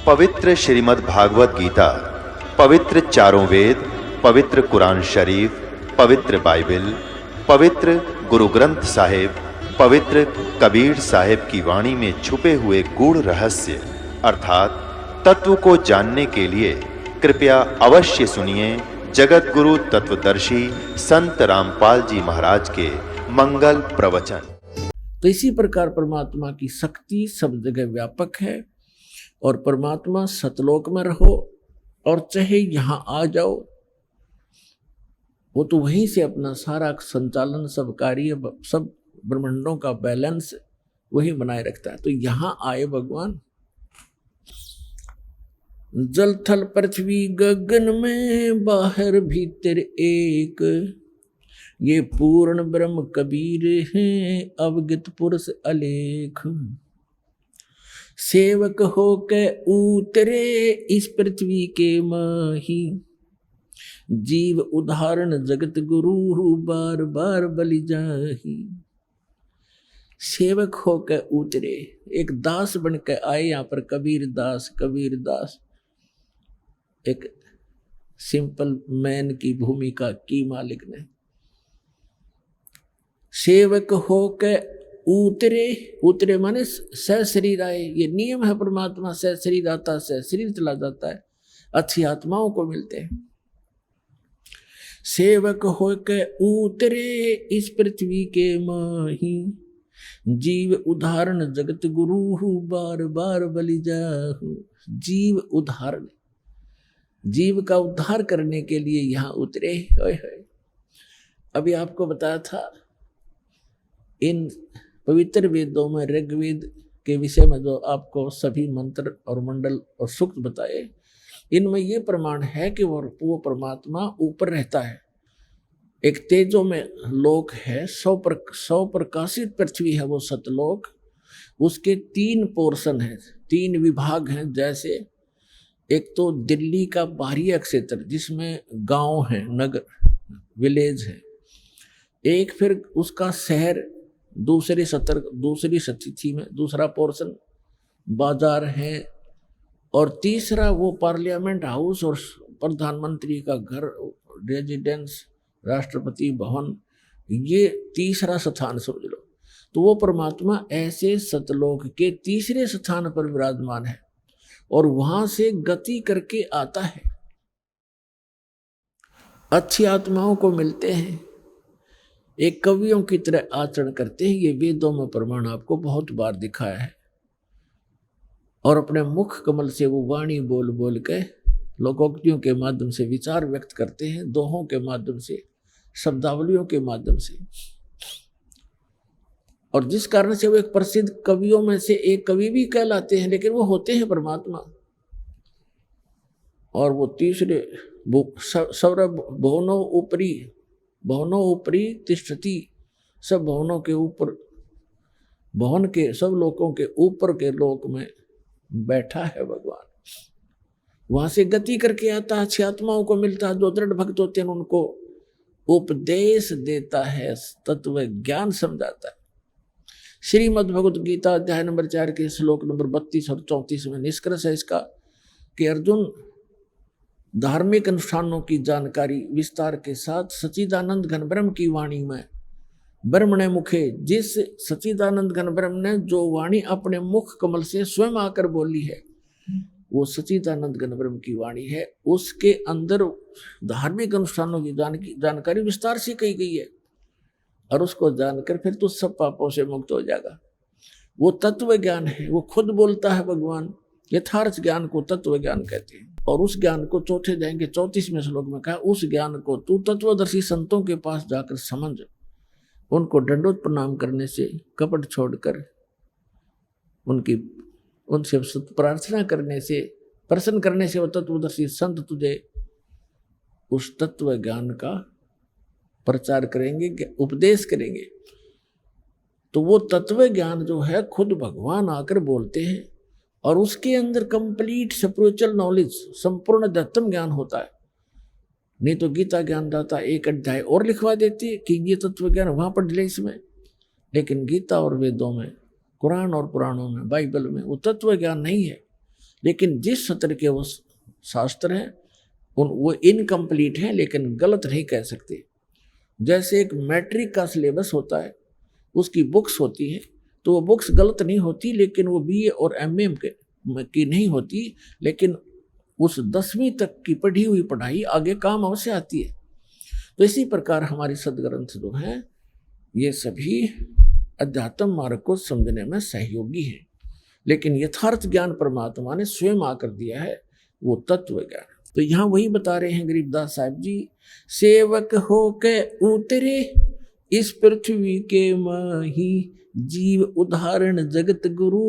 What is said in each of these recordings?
पवित्र श्रीमद् भागवत गीता, पवित्र चारों वेद, पवित्र कुरान शरीफ, पवित्र बाइबल, पवित्र गुरु ग्रंथ साहिब, पवित्र कबीर साहिब की वाणी में छुपे हुए गूढ़ रहस्य अर्थात तत्व को जानने के लिए कृपया अवश्य सुनिए जगत गुरु तत्वदर्शी संत रामपाल जी महाराज के मंगल प्रवचन। तो इसी प्रकार परमात्मा की शक्ति सब जगह व्यापक है और परमात्मा सतलोक में रहो और चाहे यहाँ आ जाओ, वो तो वहीं से अपना सारा संचालन, सब कार्य, सब ब्रह्मांडों का बैलेंस वही बनाए रखता है। तो यहाँ आए भगवान, जल थल पृथ्वी गगन में बाहर भीतर एक, ये पूर्ण ब्रह्म कबीर हैं अवगत पुरुष अलेख। सेवक हो के उतरे इस पृथ्वी के माही, जीव उदाहरण जगत गुरु बार बार बलि जाही। सेवक हो के उतरे, एक दास बन के आए यहाँ पर कबीर दास। कबीर दास एक सिंपल मैन की भूमिका की मालिक ने। सेवक हो के उतरे, उतरे माने सशरीर आए। ये नियम है परमात्मा, सशरीर आता है, सशरीर चला जाता है, अच्छी आत्माओं को मिलते हैं। सेवक हो के उतरे इस पृथ्वी के माही, जीव उदाहरण जगत गुरु बार बार बलि जाहु। जीव उदाहरण, जीव का उद्धार करने के लिए यहाँ उतरे। अभी आपको बताया था इन पवित्र वेदों में ऋग्वेद के विषय में जो आपको सभी मंत्र और मंडल और सूक्त बताए, इनमें ये प्रमाण है कि वो परमात्मा ऊपर रहता है। एक तेजो में लोक है, 100 प्रकाशित पृथ्वी है वो सतलोक। उसके 3 पोर्शन हैं, 3 विभाग हैं। जैसे एक तो दिल्ली का बाहरी क्षेत्र जिसमें गांव है, नगर, विलेज है। एक फिर उसका शहर दूसरी स्थिति में, दूसरा पोर्शन बाजार है। और तीसरा वो पार्लियामेंट हाउस और प्रधानमंत्री का घर, रेजिडेंस, राष्ट्रपति भवन, ये तीसरा स्थान समझ लो। तो वो परमात्मा ऐसे सतलोक के तीसरे स्थान पर विराजमान है और वहां से गति करके आता है। अच्छी आत्माओं को मिलते हैं, एक कवियों की तरह आचरण करते हैं। ये वेदों में प्रमाण आपको बहुत बार दिखाया है। और अपने मुख कमल से वो वाणी बोल बोल के लोकोक्तियों के माध्यम से विचार व्यक्त करते हैं, दोहों के माध्यम से, शब्दावलियों के माध्यम से। और जिस कारण से वो एक प्रसिद्ध कवियों में से एक कवि भी कहलाते हैं, लेकिन वो होते हैं परमात्मा। और वो तीसरे सौरभ भवनों ऊपरी तिष्ठति, सब भवनों के ऊपर, भवन के सब लोकों के ऊपर के लोक में बैठा है भगवान। वहां से गति करके आता है, अच्छी आत्माओं को मिलता है। जो दृढ़ भक्त होते हैं उनको उपदेश देता है, तत्व ज्ञान समझाता है। श्रीमद् भगवत गीता अध्याय नंबर 4 के श्लोक नंबर 32 और 34 में निष्कर्ष है इसका कि अर्जुन, धार्मिक अनुष्ठानों की जानकारी विस्तार के साथ सच्चिदानंद घन ब्रह्म की वाणी में, ब्रह्मणे मुखे, जिस सच्चिदानंद घन ब्रह्म ने जो वाणी अपने मुख कमल से स्वयं आकर बोली है, वो सच्चिदानंद घन ब्रह्म की वाणी है। उसके अंदर धार्मिक अनुष्ठानों की जानकारी विस्तार से कही गई है। और उसको जानकर फिर तो सब पापों से मुक्त हो जाएगा। वो तत्व ज्ञान है, वो खुद बोलता है भगवान। यथार्थ ज्ञान को तत्व ज्ञान कहते हैं। और उस ज्ञान को चौथे जाएंगे 34वें श्लोक में कहा, उस ज्ञान को तू तत्वदर्शी संतों के पास जाकर समझ, उनको दंडोत प्रणाम करने से, कपट छोड़कर उनसे प्रार्थना करने से, प्रसन्न करने से वो तत्वदर्शी संत तुझे उस तत्व ज्ञान का प्रचार करेंगे, उपदेश करेंगे। तो वो तत्व ज्ञान जो है खुद भगवान आकर बोलते हैं और उसके अंदर कंप्लीट स्पिरिचुअल नॉलेज, संपूर्ण अध्यात्म ज्ञान होता है। नहीं तो गीता ज्ञानदाता एक अध्याय और लिखवा देती कि ये तत्व ज्ञान वहां पर डिले इसमें। लेकिन गीता और वेदों में, कुरान और पुराणों में, बाइबल में वो तत्व ज्ञान नहीं है। लेकिन जिस सत्र के वो शास्त्र हैं वो इनकम्प्लीट है, लेकिन गलत नहीं कह सकते। जैसे एक मैट्रिक का सिलेबस होता है, उसकी बुक्स होती है, तो वो बुक्स गलत नहीं होती, लेकिन वो बीए और एमए की नहीं होती, लेकिन उस 10वीं तक की पढ़ी हुई पढ़ाई आगे काम अवश्य आती है। तो इसी प्रकार हमारे सदग्रंथ जो हैं ये सभी अध्यात्म मार्ग को समझने में सहयोगी है, लेकिन यथार्थ ज्ञान परमात्मा ने स्वयं आकर दिया है, वो तत्व ज्ञान। तो यहाँ वही बता रहे हैं गरीबदास साहब जी, सेवक हो के उतरे इस पृथ्वी के माही, जीव उदाहरण जगत गुरु,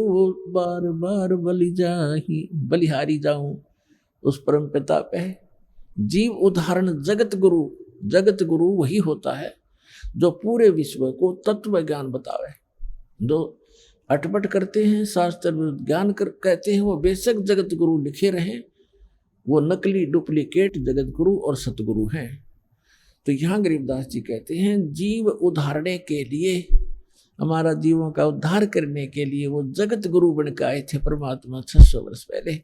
बार बार बलिहारी जाऊं उस परम पिता पे। जीव उदाहरण जगत गुरु वही होता है जो पूरे विश्व को तत्व ज्ञान बतावे। जो अटपट करते हैं, शास्त्र ज्ञान कहते हैं, वो बेशक जगत गुरु लिखे रहें, वो नकली डुप्लीकेट जगत गुरु और सतगुरु हैं। तो यहाँ गरीबदास जी कहते हैं जीव उद्धारने के लिए, हमारा जीवों का उद्धार करने के लिए वो जगत गुरु बन के आए थे परमात्मा 600 वर्ष पहले।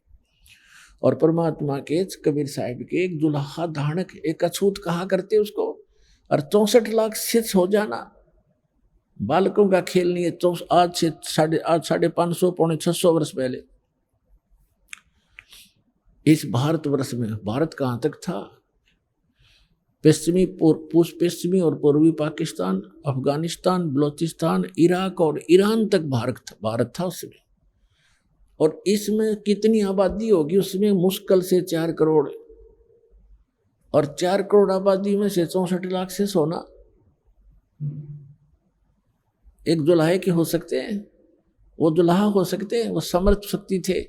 और परमात्मा के कबीर साहिब के एक दुल्हा धानक, एक अछूत कहा करते उसको, और 64 लाख सिद्ध हो जाना बालकों का खेल नहीं है। आज से 550 पौने 600 वर्ष पहले इस भारतवर्ष में, भारत कहाँ तक था, पश्चिमी और पूर्वी पाकिस्तान, अफगानिस्तान, बलोचिस्तान, इराक और ईरान तक भारत था उसमें। और इसमें कितनी आबादी होगी, उसमें मुश्किल से 4 करोड़, और 4 करोड़ आबादी में से 64 लाख से सोना एक दुल्हे के हो सकते हैं? वो दुल्हा हो सकते हैं? वो समर्थ शक्ति थे,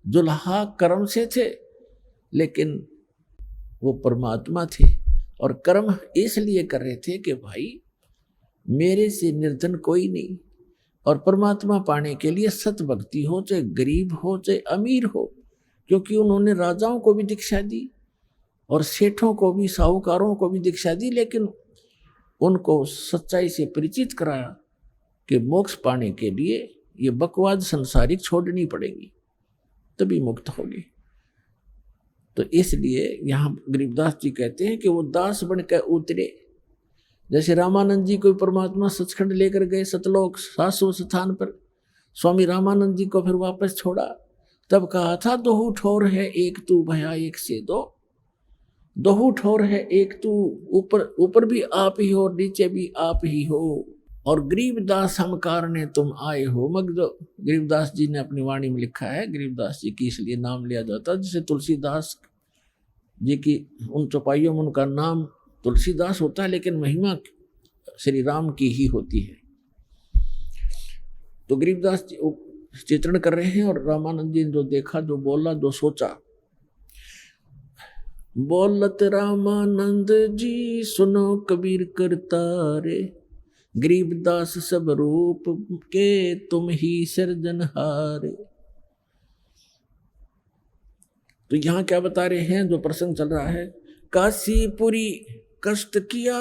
दुल्हा कर्म से थे, लेकिन वो परमात्मा थे। और कर्म इसलिए कर रहे थे कि भाई मेरे से निर्धन कोई नहीं, और परमात्मा पाने के लिए सत भक्ति हो, चाहे गरीब हो चाहे अमीर हो, क्योंकि उन्होंने राजाओं को भी दीक्षा दी और सेठों को भी, साहूकारों को भी दीक्षा दी, लेकिन उनको सच्चाई से परिचित कराया कि मोक्ष पाने के लिए ये बकवाद संसारिक छोड़नी पड़ेगी, तभी मुक्त होगी। तो इसलिए यहाँ गरीबदास जी कहते हैं कि वो दास बनकर उतरे। जैसे रामानंद जी को परमात्मा सचखंड लेकर गए, सतलोक शाश्वत स्थान पर, स्वामी रामानंद जी को फिर वापस छोड़ा, तब कहा था दोहू ठोर है एक तू भया एक से दो, दोहू ठोर है एक तू, ऊपर भी आप ही हो, नीचे भी आप ही हो, और गरीबदास हम कारणे तुम आए हो। मगदो गरीबदास जी ने अपनी वाणी में लिखा है, गरीबदास जी की इसलिए नाम लिया जाता है, जैसे तुलसीदास जी की उन चौपाइयों में उनका नाम तुलसीदास होता है, लेकिन महिमा श्री राम की ही होती है। तो गरीबदास जी चित्रण कर रहे हैं, और रामानंद जी ने जो देखा, जो बोला, जो सोचा, बोलत रामानंद जी सुनो कबीर करतारे, गरीबदास सब रूप के तुम ही सिरजनहारे। तो यहाँ क्या बता रहे हैं, जो प्रसंग चल रहा है, काशीपुरी कष्ट किया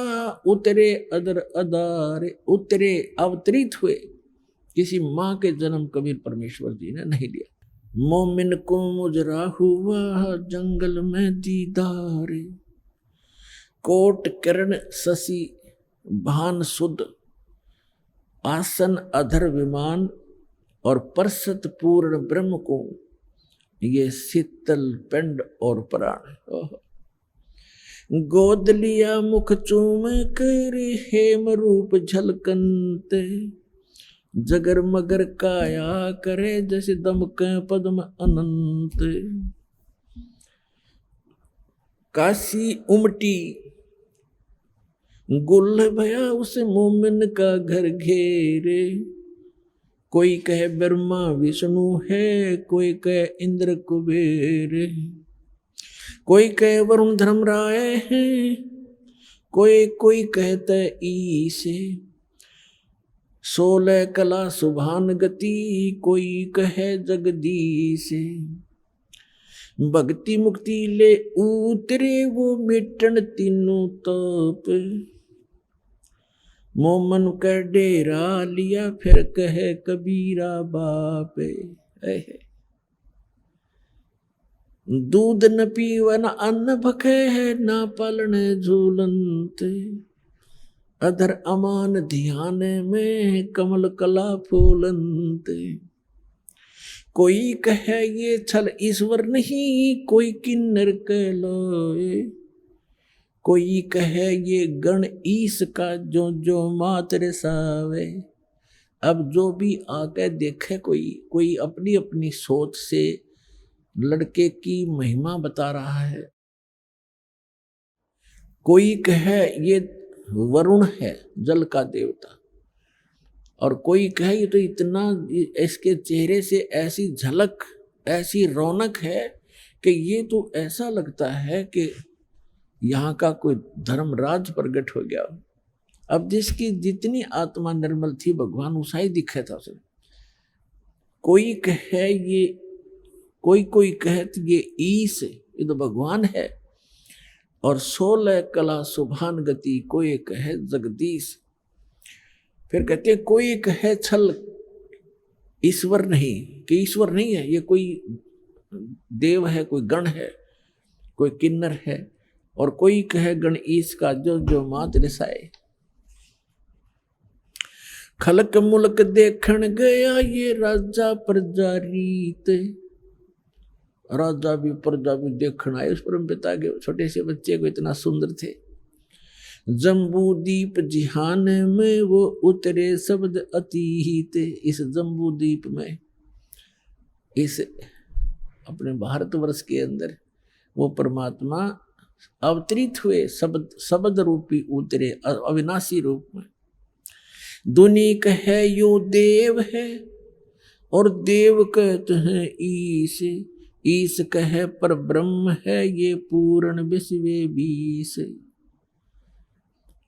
उतरे अदर अदारे, उतरे अवतरित हुए, किसी माँ के जन्म कबीर परमेश्वर जी ने नहीं लिया। मोमिन को मुजरा हुआ जंगल में दीदारे, कोट किरण शशि भान सुध, आसन अधर विमान, और परसत पूर्ण ब्रह्म को ये शीतल पिंड और प्राण। गोद लिया मुख चूम कर हेम रूप झलकनते, जगर मगर काया करे जैसे दमक पद्म अनंत। काशी उमटी गुल भया उस मोमिन का घर घेरे, कोई कहे ब्रह्मा विष्णु है, कोई कहे इंद्र कुबेर, कोई कहे वरुण धर्मराय है, कोई कहते ईसे, 16 कला सुभान गति, कोई कहे जगदीश। भक्ति मुक्ति ले उतरे वो मिटन तीनों ताप, मोमन का डेरा लिया फिर कहे कबीरा बाप। दूध न पीव न अन्न भखे है, ना पालने झूलनते, अधर अमान ध्यान में कमल कला फूलनते। कोई कहे ये छल ईश्वर नहीं, कोई किन्नर कहलाए, कोई कहे ये गण ईश का जो जो मात्र सावे। अब जो भी आके देखे कोई अपनी अपनी सोच से लड़के की महिमा बता रहा है। कोई कहे ये वरुण है जल का देवता, और कोई कहे ये तो इतना, इसके चेहरे से ऐसी झलक ऐसी रौनक है कि ये तो ऐसा लगता है कि यहाँ का कोई धर्मराज प्रकट हो गया। अब जिसकी जितनी आत्मा निर्मल थी भगवान उसा ही दिखे था उसे। कोई कहे ये, कोई कहे ये ईश, ये तो भगवान है। और 16 कला सुभान गति, कोई कहे जगदीश। फिर कहते हैं कोई कहे छल ईश्वर नहीं, कि ईश्वर नहीं है, ये कोई देव है, कोई गण है, कोई किन्नर है। और कोई कहे गण ईश का जो जो मात रिसाए। खलक मुल्क देखण गया ये राजा प्रजा रीत। राजा भी प्रजा भी देखण आए उस परम पिता के छोटे से बच्चे को, इतना सुंदर थे। जम्बू दीप जिहान में वो उतरे शब्द अतीत। इस जम्बू दीप में, इस अपने भारतवर्ष के अंदर वो परमात्मा अवतरित हुए, शब्द रूपी उतरे अविनाशी रूप में। दुनी कहे यो देव है, और देव कहते हैं ईश। ईश कहे पर ब्रह्म है, ये पूर्ण विश्व बीस।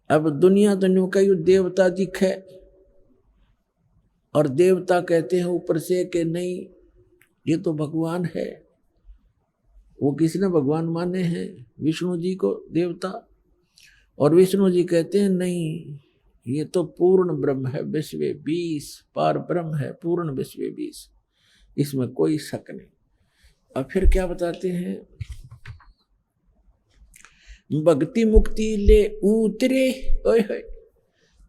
अब दुनिया का यो देवता दिखे, और देवता कहते हैं ऊपर से कि नहीं ये तो भगवान है। वो किसने भगवान माने हैं? विष्णु जी को देवता। और विष्णु जी कहते हैं नहीं ये तो पूर्ण ब्रह्म है, विश्व बीस, पार ब्रह्म है, पूर्ण विश्व बीस, इसमें कोई शक नहीं। अब फिर क्या बताते हैं? भक्ति मुक्ति ले उतरे, ओए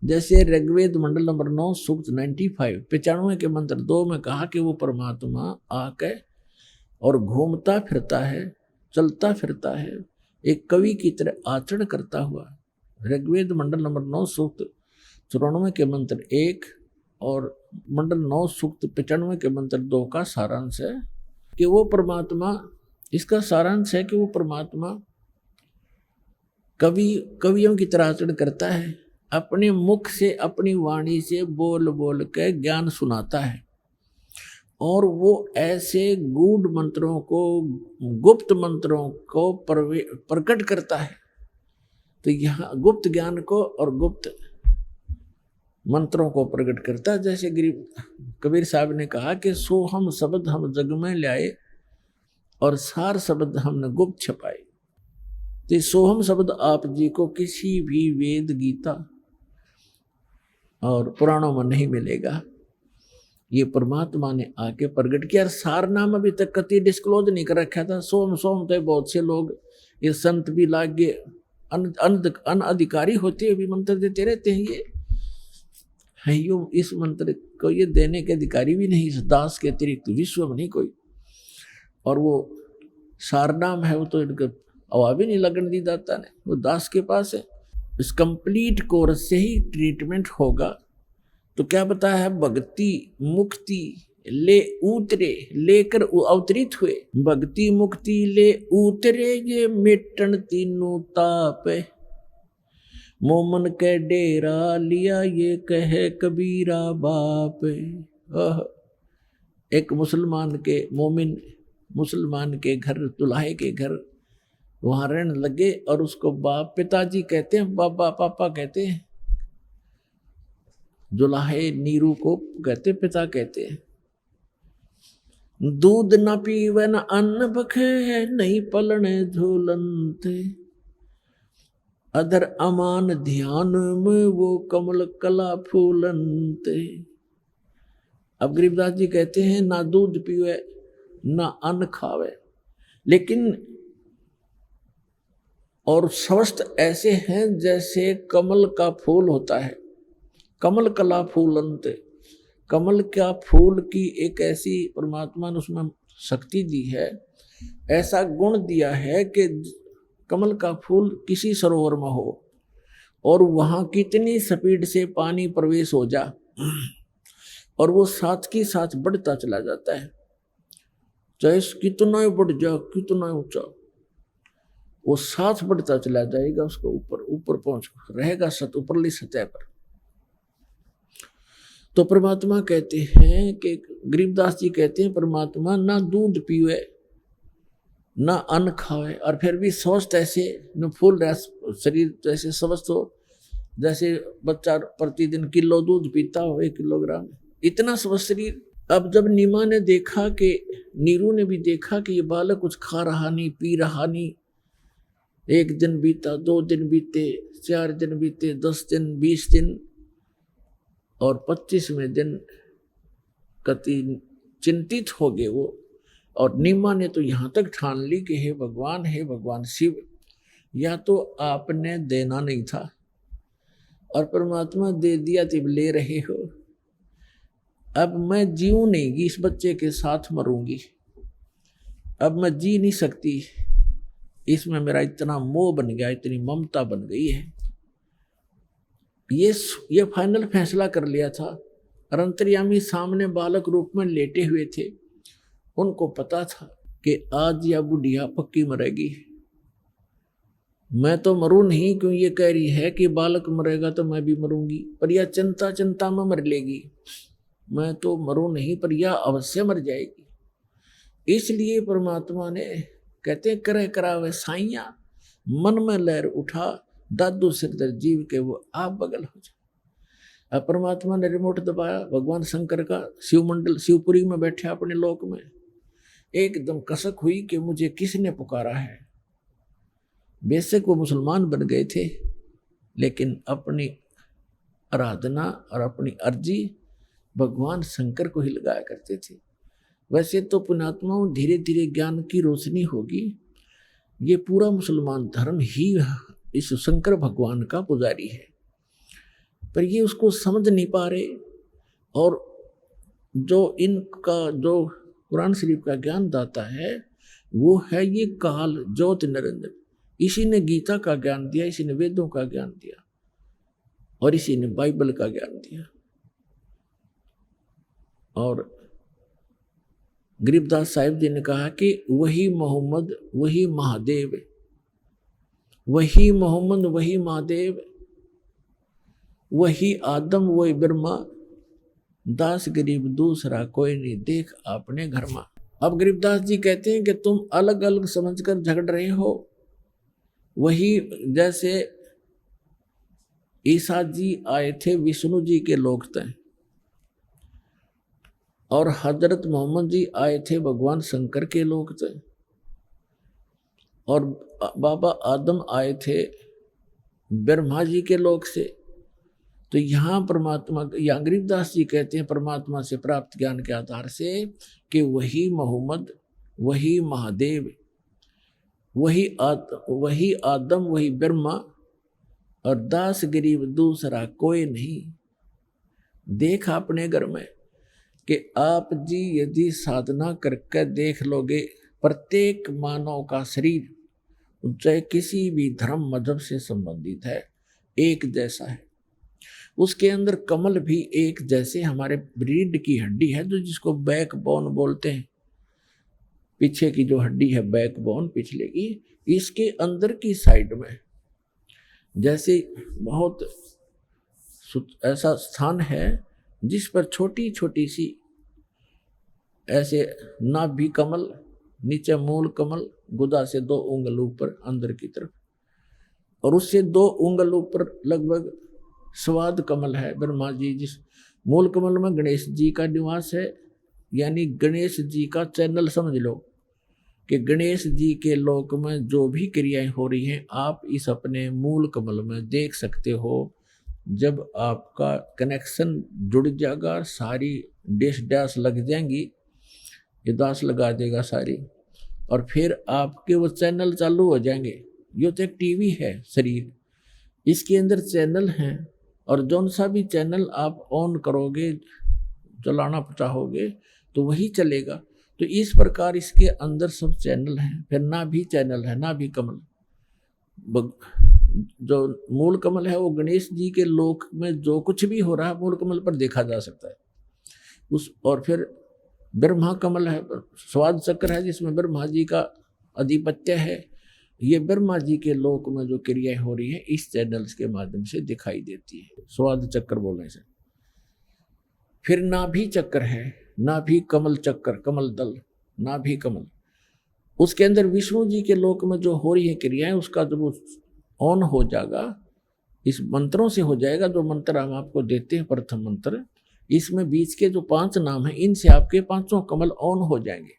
जैसे ऋग्वेद मंडल नंबर 9 सूक्त 95 के मंत्र 2 में कहा कि वो परमात्मा आके और घूमता फिरता है, चलता फिरता है, एक कवि की तरह आचरण करता हुआ। ऋग्वेद मंडल नंबर 9 सूक्त 94 के मंत्र 1 और मंडल 9 सूक्त 95 के मंत्र 2 का सारांश है कि वो परमात्मा, इसका सारांश है कि वो परमात्मा कवियों की तरह आचरण करता है। अपने मुख से, अपनी वाणी से बोल बोल के ज्ञान सुनाता है, और वो ऐसे गूढ़ मंत्रों को, गुप्त मंत्रों को प्रकट करता है। तो यहाँ गुप्त ज्ञान को और गुप्त मंत्रों को प्रकट करता है। जैसे कबीर साहब ने कहा कि सोहम शब्द हम जग में लाए, और सार शब्द हमने गुप्त छपाए। तो सोहम शब्द आप जी को किसी भी वेद, गीता और पुराणों में नहीं मिलेगा। ये परमात्मा ने आके प्रकट किया। सार नाम अभी तक कति डिस्क्लोज नहीं कर रखा था। सोम सोम तो बहुत से लोग, ये संत भी लागे अनअधिकारी होते हुए भी मंत्र देते रहते हैं। ये है यो, इस मंत्र को ये देने के अधिकारी भी नहीं, इस दास के अतिरिक्त विश्व में नहीं कोई। और वो सार नाम है, वो तो इनका हवा भी नहीं लगन दी दाता ने, वो दास के पास है। इस कंप्लीट कोर्स से ही ट्रीटमेंट होगा। तो क्या बताया है? भक्ति मुक्ति ले उतरे, लेकर अवतरित हुए। भक्ति मुक्ति ले उतरे, ये मिटन तीनों ताप। मोमन के डेरा लिया, ये कहे कबीरा बाप। एक मुसलमान के, मोमिन मुसलमान के घर, दुल्हे के घर वहां रहने लगे, और उसको बाप, पिताजी कहते हैं, बाबा पापा कहते हैं। दुल्हे नीरू को कहते पिता कहते हैं। दूध न पीवे न अन्न भखे, नहीं पलने झूलनते, अधर अमान ध्यान में वो कमल कला फूलनते। अब गरीबदास जी कहते हैं ना दूध पीवे ना अन्न खावे, लेकिन और स्वस्थ ऐसे हैं जैसे कमल का फूल होता है। कमल कला फूलंत, कमल का फूल की एक ऐसी परमात्मा ने उसमें शक्ति दी है, ऐसा गुण दिया है कि कमल का फूल किसी सरोवर में हो और वहां कितनी स्पीड से पानी प्रवेश हो जा और वो साथ की साथ बढ़ता चला जाता है, चाहे कितना ही बढ़ जा, कितना ऊंचा, वो साथ बढ़ता चला जाएगा, उसको ऊपर ऊपर पहुंच रहेगा ऊपरली सतह पर। तो परमात्मा कहते हैं कि गरीबदास जी कहते हैं परमात्मा ना दूध पीवे ना अन्न खावे और फिर भी स्वस्थ ऐसे न फूल रहा शरीर जैसे स्वस्थ हो, जैसे बच्चा प्रतिदिन किलो दूध पीता हो, 1 किलोग्राम, इतना स्वस्थ शरीर। अब जब नीमा ने देखा कि नीरू ने भी देखा कि ये बालक कुछ खा रहा नहीं, पी रहा नहीं, 1 दिन बीता, 2 दिन बीते, 4 दिन बीते, 10 दिन, 20 दिन और 25वें दिन कति चिंतित हो गए वो। और नीमा ने तो यहां तक ठान ली कि हे भगवान शिव, या तो आपने देना नहीं था और परमात्मा दे दिया तो ले रहे हो, अब मैं जीऊं नहीं, इस बच्चे के साथ मरूंगी, अब मैं जी नहीं सकती, इसमें मेरा इतना मोह बन गया, इतनी ममता बन गई है। ये फाइनल फैसला कर लिया था। और अंतर्यामी सामने बालक रूप में लेटे हुए थे, उनको पता था कि आज या बुढ़िया पक्की मरेगी, मैं तो मरूं नहीं, क्यों ये कह रही है कि बालक मरेगा तो मैं भी मरूंगी, पर यह चिंता में मर लेगी, मैं तो मरूं नहीं पर यह अवश्य मर जाएगी। इसलिए परमात्मा ने कहते करे करावे साइया, मन में लहर उठा, दादू सिरदर जीव के वो आप बगल हो जाए। अब परमात्मा ने रिमोट दबाया, भगवान शंकर का शिवमंडल शिवपुरी में बैठे अपने लोक में, एकदम कसक हुई कि मुझे किसने पुकारा है। बेशक वो मुसलमान बन गए थे, लेकिन अपनी आराधना और अपनी अर्जी भगवान शंकर को ही लगाया करते थे। वैसे तो पुण्यात्माओं धीरे धीरे ज्ञान की रोशनी होगी, ये पूरा मुसलमान धर्म ही इस शंकर भगवान का पुजारी है, पर ये उसको समझ नहीं पा रहे। और जो इनका जो कुरान शरीफ का ज्ञान दाता है वो है ये काल ज्योति निरंजन, इसी ने गीता का ज्ञान दिया, इसी ने वेदों का ज्ञान दिया और इसी ने बाइबल का ज्ञान दिया। और गरीबदास साहिब जी ने कहा कि वही मोहम्मद वही महादेव, वही मोहम्मद वही महादेव, वही आदम वही ब्रह्मा, दास गरीब दूसरा कोई नहीं, देख आपने घर में। अब गरीबदास जी कहते हैं कि तुम अलग अलग समझकर झगड़ रहे हो। वही जैसे ईसा जी आए थे विष्णु जी के लोक तय, और हजरत मोहम्मद जी आए थे भगवान शंकर के लोक तय, और बाबा आदम आए थे ब्रह्मा जी के लोक से। तो यहाँ परमात्मा, यहाँ गरीबदास जी कहते हैं परमात्मा से प्राप्त ज्ञान के आधार से कि वही मोहम्मद वही महादेव, वही आदम वही ब्रह्मा, और दास गरीब दूसरा कोई नहीं, देख अपने घर में। कि आप जी यदि साधना करके देख लोगे, प्रत्येक मानव का शरीर चाहे किसी भी धर्म मजहब से संबंधित है, एक जैसा है, उसके अंदर कमल भी एक जैसे हमारे रीढ़ की हड्डी है, जो जिसको बैकबोन बोलते हैं, पीछे की जो हड्डी है बैकबोन पिछले की, इसके अंदर की साइड में जैसे बहुत ऐसा स्थान है जिस पर छोटी छोटी सी ऐसे नाभि कमल, नीचे मूल कमल, गुदा से 2 उंगल ऊपर अंदर की तरफ, और उससे 2 उंगल ऊपर लगभग स्वाद कमल है ब्रह्मा जी। जिस मूल कमल में गणेश जी का निवास है, यानी गणेश जी का चैनल समझ लो कि गणेश जी के लोक में जो भी क्रियाएं हो रही हैं आप इस अपने मूल कमल में देख सकते हो। जब आपका कनेक्शन जुड़ जाएगा, सारी डिश डैश लग जाएंगी, ये दास लगा देगा सारी, और फिर आपके वो चैनल चालू हो जाएंगे। ये तो एक टीवी है शरीर, इसके अंदर चैनल हैं, और जौन सा भी चैनल आप ऑन करोगे, चलाना चाहोगे तो वही चलेगा। तो इस प्रकार इसके अंदर सब चैनल हैं। फिर नाभि चैनल है, नाभि कमल। जो मूल कमल है वो गणेश जी के लोक में जो कुछ भी हो रहा है मूल कमल पर देखा जा सकता है उस। और फिर ब्रह्मा कमल है, स्वाद चक्र है जिसमें ब्रह्मा जी का आधिपत्य है। ये ब्रह्मा जी के लोक में जो क्रियाएं हो रही है इस चैनल्स के माध्यम से दिखाई देती है, स्वाद चक्र बोलने से। फिर नाभि चक्र है, नाभि कमल चक्र, कमल दल, नाभि कमल। उसके अंदर विष्णु जी के लोक में जो हो रही है क्रियाएं, उसका जब ऑन हो जाएगा, इस मंत्रों से हो जाएगा। जो मंत्र हम आपको देते हैं, प्रथम मंत्र, इसमें बीच के जो 5 नाम हैं, इनसे आपके 5 कमल ऑन हो जाएंगे।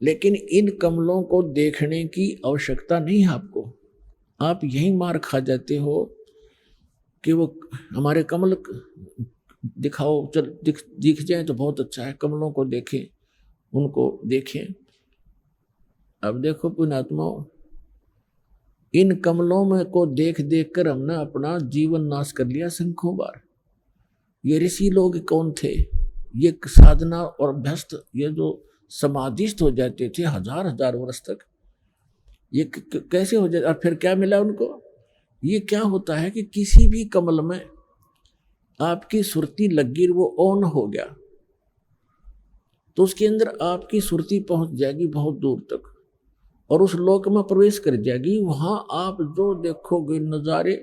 लेकिन इन कमलों को देखने की आवश्यकता नहीं है आपको। आप यही मार खा जाते हो कि वो हमारे कमल दिखाओ, चल दिख जाए तो बहुत अच्छा है, कमलों को देखें, उनको देखें। अब देखो पुण्यात्मा, इन कमलों में को देख देख कर हमने अपना जीवन नाश कर लिया संख्यों बार। ये ऋषि लोग कौन थे? ये साधना और अभ्यस्त, ये जो समाधिस्थ हो जाते थे 1000 वर्ष तक, ये कैसे हो जाते? और फिर क्या मिला उनको? ये क्या होता है कि किसी भी कमल में आपकी सुरती लगी, वो ऑन हो गया तो उसके अंदर आपकी सुरती पहुंच जाएगी बहुत दूर तक, और उस लोक में प्रवेश कर जाएगी। वहां आप जो देखोगे नजारे,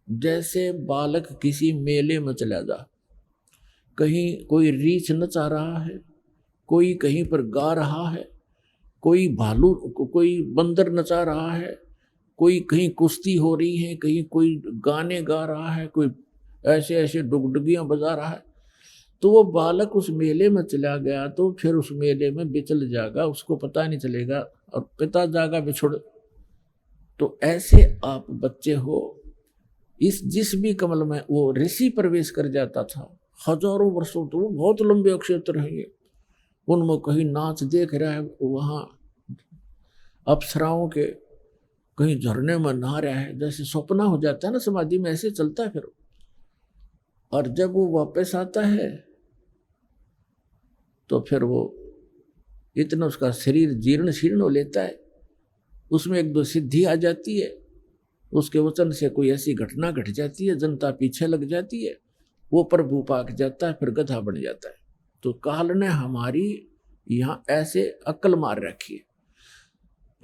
जैसे बालक किसी मेले में चला जा, कहीं कोई रीछ नचा रहा है, कोई कहीं पर गा रहा है, कोई भालू, कोई बंदर नचा रहा है, कोई कहीं कुश्ती हो रही है, कहीं कोई गाने गा रहा है, कोई ऐसे ऐसे डुगडुगियां बजा रहा है। तो वो बालक उस मेले में चला गया तो फिर उस मेले में बिचल जाएगा, उसको पता नहीं चलेगा, और पिता जाएगा बिछुड़। तो ऐसे आप बच्चे हो, इस जिस भी कमल में वो ऋषि प्रवेश कर जाता था हजारों वर्षों, तो वो बहुत लंबे क्षेत्र हैं ये, उनमें कहीं नाच देख रहा है, वहाँ अप्सराओं के कहीं झरने में नहा रहा है, जैसे सपना हो जाता है ना समाधि में, ऐसे चलता है फिर। और जब वो वापस आता है तो फिर वो इतना उसका शरीर जीर्ण शीर्ण हो लेता है, उसमें 1-2 सिद्धि आ जाती है, उसके वचन से कोई ऐसी घटना घट जाती है, जनता पीछे लग जाती है, वो प्रभु पाक जाता है, फिर गधा बन जाता है। तो काल ने हमारी यहाँ ऐसे अक्ल मार रखी है।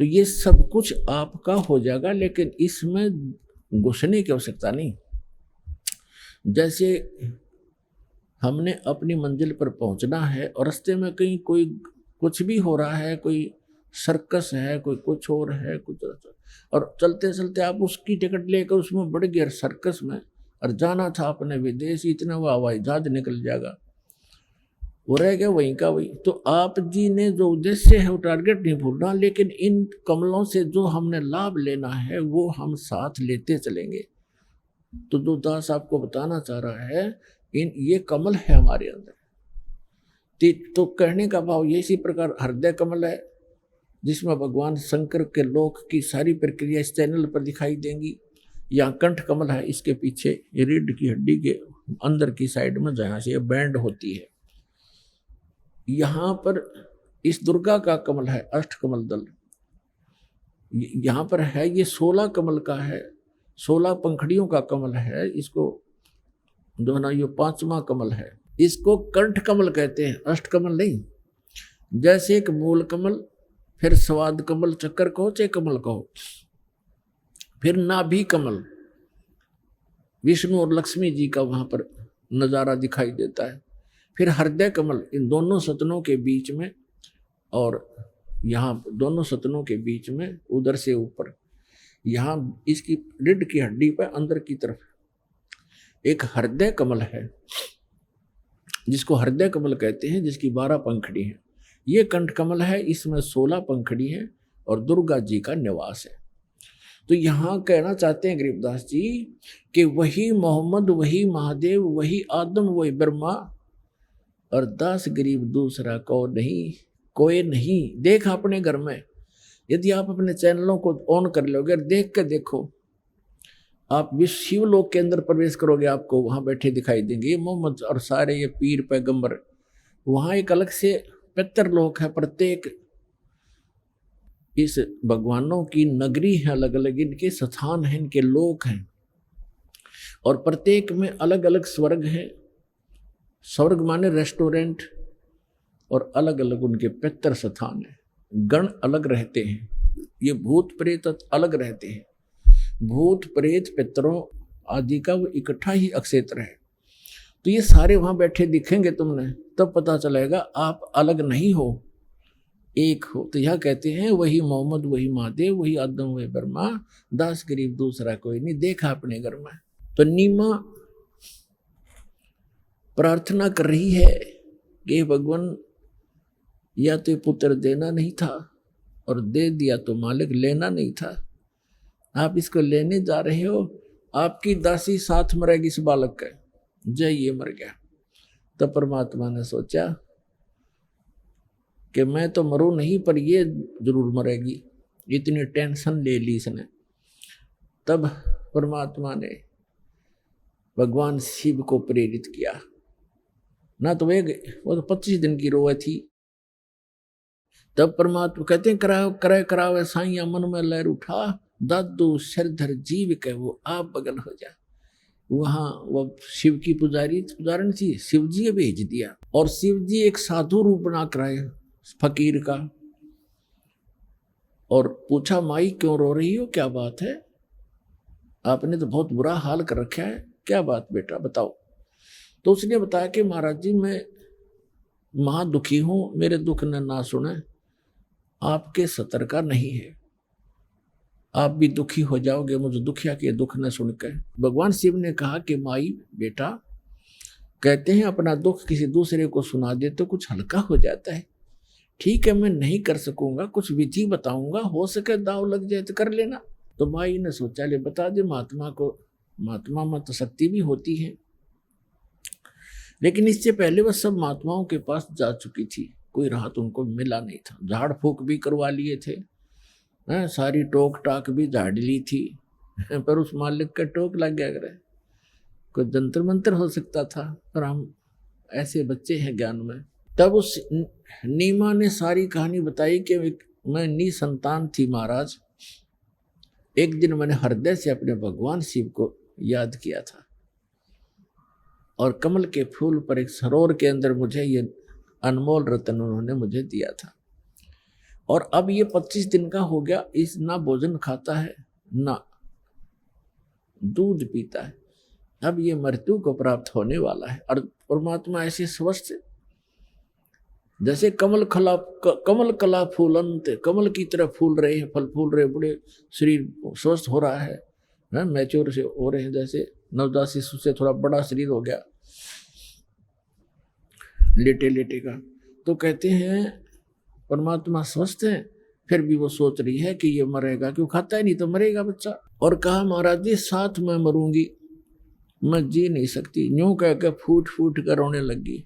तो ये सब कुछ आपका हो जाएगा, लेकिन इसमें घुसने की आवश्यकता नहीं। जैसे हमने अपनी मंजिल पर पहुंचना है और रास्ते में कहीं कोई कुछ भी हो रहा है, कोई सर्कस है, कोई कुछ और है, कुछ, और चलते चलते आप उसकी टिकट लेकर उसमें बढ़ गए सर्कस में, और जाना था अपने विदेश, इतना वो हवाई जहाज निकल जाएगा, वो रह गया वहीं का वहीं। तो आप जी ने जो उद्देश्य है वो टारगेट नहीं भूलना, लेकिन इन कमलों से जो हमने लाभ लेना है वो हम साथ लेते चलेंगे। तो जो दास आपको बताना चाह रहा है, ये कमल है हमारे अंदर। तो कहने का भाव ये, इसी प्रकार हृदय कमल है जिसमें भगवान शंकर के लोक की सारी प्रक्रिया इस चैनल पर दिखाई देंगी। यहाँ कंठ कमल है, इसके पीछे ये रीढ़ की हड्डी के अंदर की साइड में जहाँ से ये बैंड होती है, यहाँ पर इस दुर्गा का कमल है, अष्ट कमल दल यहाँ पर है। ये 16 कमल का है, 16 पंखड़ियों का कमल है। इसको जो ना ये 5वां कमल है, इसको कंठ कमल कहते हैं, अष्ट कमल नहीं। जैसे एक मूल कमल, फिर स्वाद कमल, चक्कर कहो चाहे कमल कहो, फिर नाभि कमल, विष्णु और लक्ष्मी जी का वहां पर नजारा दिखाई देता है। फिर हृदय कमल, इन दोनों सतनों के बीच में, और यहाँ दोनों सतनों के बीच में उधर से ऊपर, यहाँ इसकी रीढ़ की हड्डी पर अंदर की तरफ एक हृदय कमल है, जिसको हृदय कमल कहते हैं, जिसकी 12 पंखड़ी हैं। ये कंठ कमल है, इसमें 16 पंखड़ी हैं और दुर्गा जी का निवास है। तो यहाँ कहना चाहते हैं गरीबदास जी कि वही मोहम्मद, वही महादेव, वही आदम, वही ब्रह्मा, और दास गरीब दूसरा को नहीं, कोई नहीं। देख अपने घर में, यदि आप अपने चैनलों को ऑन कर लोगे, देख के देखो, आप विश्व शिवलोक के अंदर प्रवेश करोगे, आपको वहां बैठे दिखाई देंगे ये मोहम्मद और सारे ये पीर पैगंबर। वहां एक अलग से पितरलोक है, प्रत्येक इस भगवानों की नगरी है, अलग अलग इनके स्थान हैं, इनके लोक हैं, और प्रत्येक में अलग अलग स्वर्ग हैं। स्वर्ग माने रेस्टोरेंट, और अलग अलग उनके पितर स्थान है। गण अलग रहते हैं, ये भूत प्रेत अलग रहते हैं। भूत प्रेत पितरों आदि का वो इकट्ठा ही अक्षेत्र है। तो ये सारे वहां बैठे दिखेंगे तुमने, तब पता चलेगा आप अलग नहीं हो, एक हो। तो यह कहते हैं वही मोहम्मद, वही महादेव, वही आदम, वही ब्रह्मा, दास गरीब दूसरा कोई नहीं। देखा अपने घर में। तो नीमा प्रार्थना कर रही है कि भगवान, या तो पुत्र देना नहीं था, और दे दिया तो मालिक लेना नहीं था। आप इसको लेने जा रहे हो, आपकी दासी साथ मरेगी इस बालक का। जय, ये मर गया। तो परमात्मा ने सोचा कि मैं तो मरूं नहीं, पर ये जरूर मरेगी। इतनी टेंशन ले ली इसने। तब परमात्मा ने भगवान शिव को प्रेरित किया ना, तो वो तो 25 दिन की रोए थी। तब परमात्मा कहते हैं कराओ करे कराओ साइया मन में लहर उठा, दादू सिरधर जीव के वो आप बगल हो जा। वहां वो शिव की पुजारन थी, शिव जी भेज दिया, और शिव जी एक साधु रूप बना कर आए फकीर का, और पूछा माई क्यों रो रही हो, क्या बात है, आपने तो बहुत बुरा हाल कर रखा है, क्या बात बेटा बताओ। तो उसने बताया कि महाराज जी मैं महा दुखी हूं, मेरे दुख ने ना सुने, आपके सतर का नहीं है, आप भी दुखी हो जाओगे मुझे दुखिया के दुख न सुनकर। भगवान शिव ने कहा कि माई बेटा, कहते हैं अपना दुख किसी दूसरे को सुना दे तो कुछ हल्का हो जाता है। ठीक है, मैं नहीं कर सकूंगा, कुछ विधि बताऊंगा, हो सके दाव लग जाए तो कर लेना। तो माई ने सोचा ले बता दे महात्मा को, महात्मा में तो शक्ति भी होती है। लेकिन इससे पहले वह सब महात्माओं के पास जा चुकी थी, कोई राहत उनको मिला नहीं था। झाड़ फूक भी करवा लिए थे, सारी टोक टाक भी झाड़ ली थी, पर उस मालिक का टोक लग गया करे। कोई जंतर मंत्र हो सकता था, पर हम ऐसे बच्चे हैं ज्ञान में। तब उस नीमा ने सारी कहानी बताई कि मैं निसंतान थी महाराज। एक दिन मैंने हृदय से अपने भगवान शिव को याद किया था, और कमल के फूल पर एक सरोवर के अंदर मुझे ये अनमोल रत्न उन्होंने मुझे दिया था। और अब ये 25 दिन का हो गया, इस ना भोजन खाता है ना दूध पीता है, अब ये मृत्यु को प्राप्त होने वाला है। और परमात्मा ऐसे स्वस्थ, जैसे कमल कला फूलंत, कमल की तरह फूल रहे हैं, फल फूल रहे, बड़े शरीर स्वस्थ हो रहा है, मैच्योर से हो रहे हैं, जैसे नवजात शिशु से थोड़ा बड़ा शरीर हो गया लेटे लेटे का। तो कहते हैं परमात्मा स्वस्थ है, फिर भी वो सोच रही है कि ये मरेगा, क्यों खाता है नहीं तो मरेगा बच्चा। और कहा महाराज जी साथ में मरूंगी, मैं जी नहीं सकती, यूं कह के फूट फूट कर रोने लगी।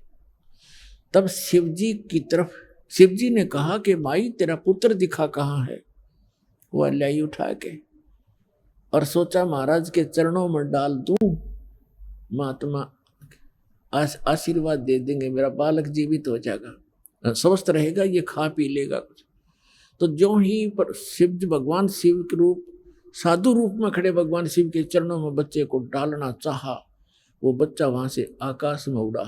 तब शिवजी की तरफ शिवजी ने कहा कि माई तेरा पुत्र दिखा कहाँ है। वह लाई उठा के, और सोचा महाराज के चरणों में डाल दूं, महात्मा आशीर्वाद दे देंगे, मेरा बालक जीवित हो जाएगा, स्वस्थ रहेगा, ये खा पी लेगा कुछ। तो जो ही पर शिव भगवान शिव के रूप साधु रूप में खड़े भगवान शिव के चरणों में बच्चे को डालना चाहा, वो बच्चा वहां से आकाश में उड़ा,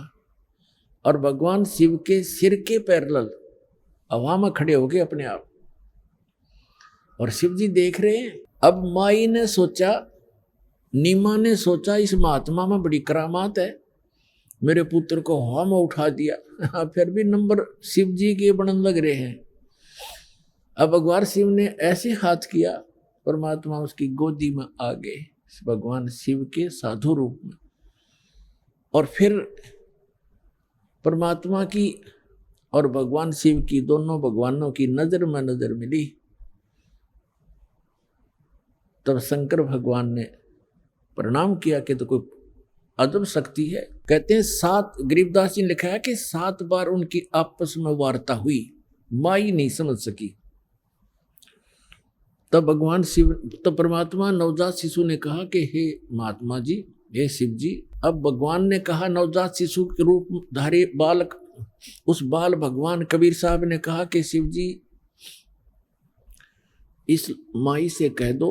और भगवान शिव के सिर के पैरेलल हवा में खड़े हो गए अपने आप, और शिव जी देख रहे हैं। अब माई ने सोचा, नीमा ने सोचा इस महात्मा में बड़ी करामात है, मेरे पुत्र को हवा में उठा दिया। फिर भी नंबर शिव जी के बनन लग रहे हैं। अब भगवान शिव ने ऐसे हाथ किया, परमात्मा उसकी गोदी में आ गए भगवान शिव के साधु रूप में। और फिर परमात्मा की और भगवान शिव की, दोनों भगवानों की नजर में नजर मिली। तब शंकर भगवान ने प्रणाम किया कि तो कोई अजब शक्ति है। कहते हैं 7, गरीबदास जी ने लिखा है कि 7 बार उनकी आपस में वार्ता हुई, माई नहीं समझ सकी। तब भगवान शिव, तब परमात्मा नवजात शिशु ने कहा कि हे महात्मा जी, हे शिव जी। अब भगवान ने कहा, नवजात शिशु के रूप धारी बालक, उस बाल भगवान कबीर साहब ने कहा कि शिव जी, इस माई से कह दो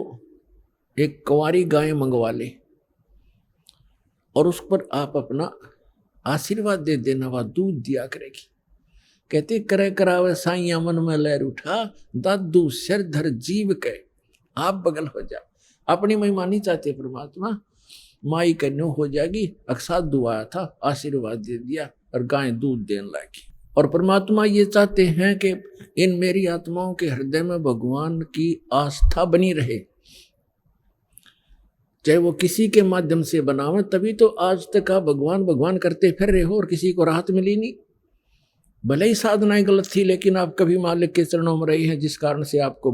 एक कुंवारी गाय मंगवा ले और उस पर आप अपना आशीर्वाद दे देना, वह दूध दिया करेगी। कहते करे करावे साइया मन में लहर उठा, दादू सिर धर जीव के आप बगल हो जा। अपनी महिमा नहीं चाहते परमात्मा, माई कन्यो हो जाएगी। अक्साधु आया था, आशीर्वाद दे दिया और गाय दूध देने लगी। और परमात्मा ये चाहते हैं कि इन मेरी आत्माओं के हृदय में भगवान की आस्था बनी रहे, चाहे वो किसी के माध्यम से बनावे। तभी तो आज तक आप भगवान भगवान करते फिर रहे हो और किसी को राहत मिली नहीं। भले ही साधनाएं गलत थी, लेकिन आप कभी मालिक के चरणों में रहे हैं, जिस कारण से आपको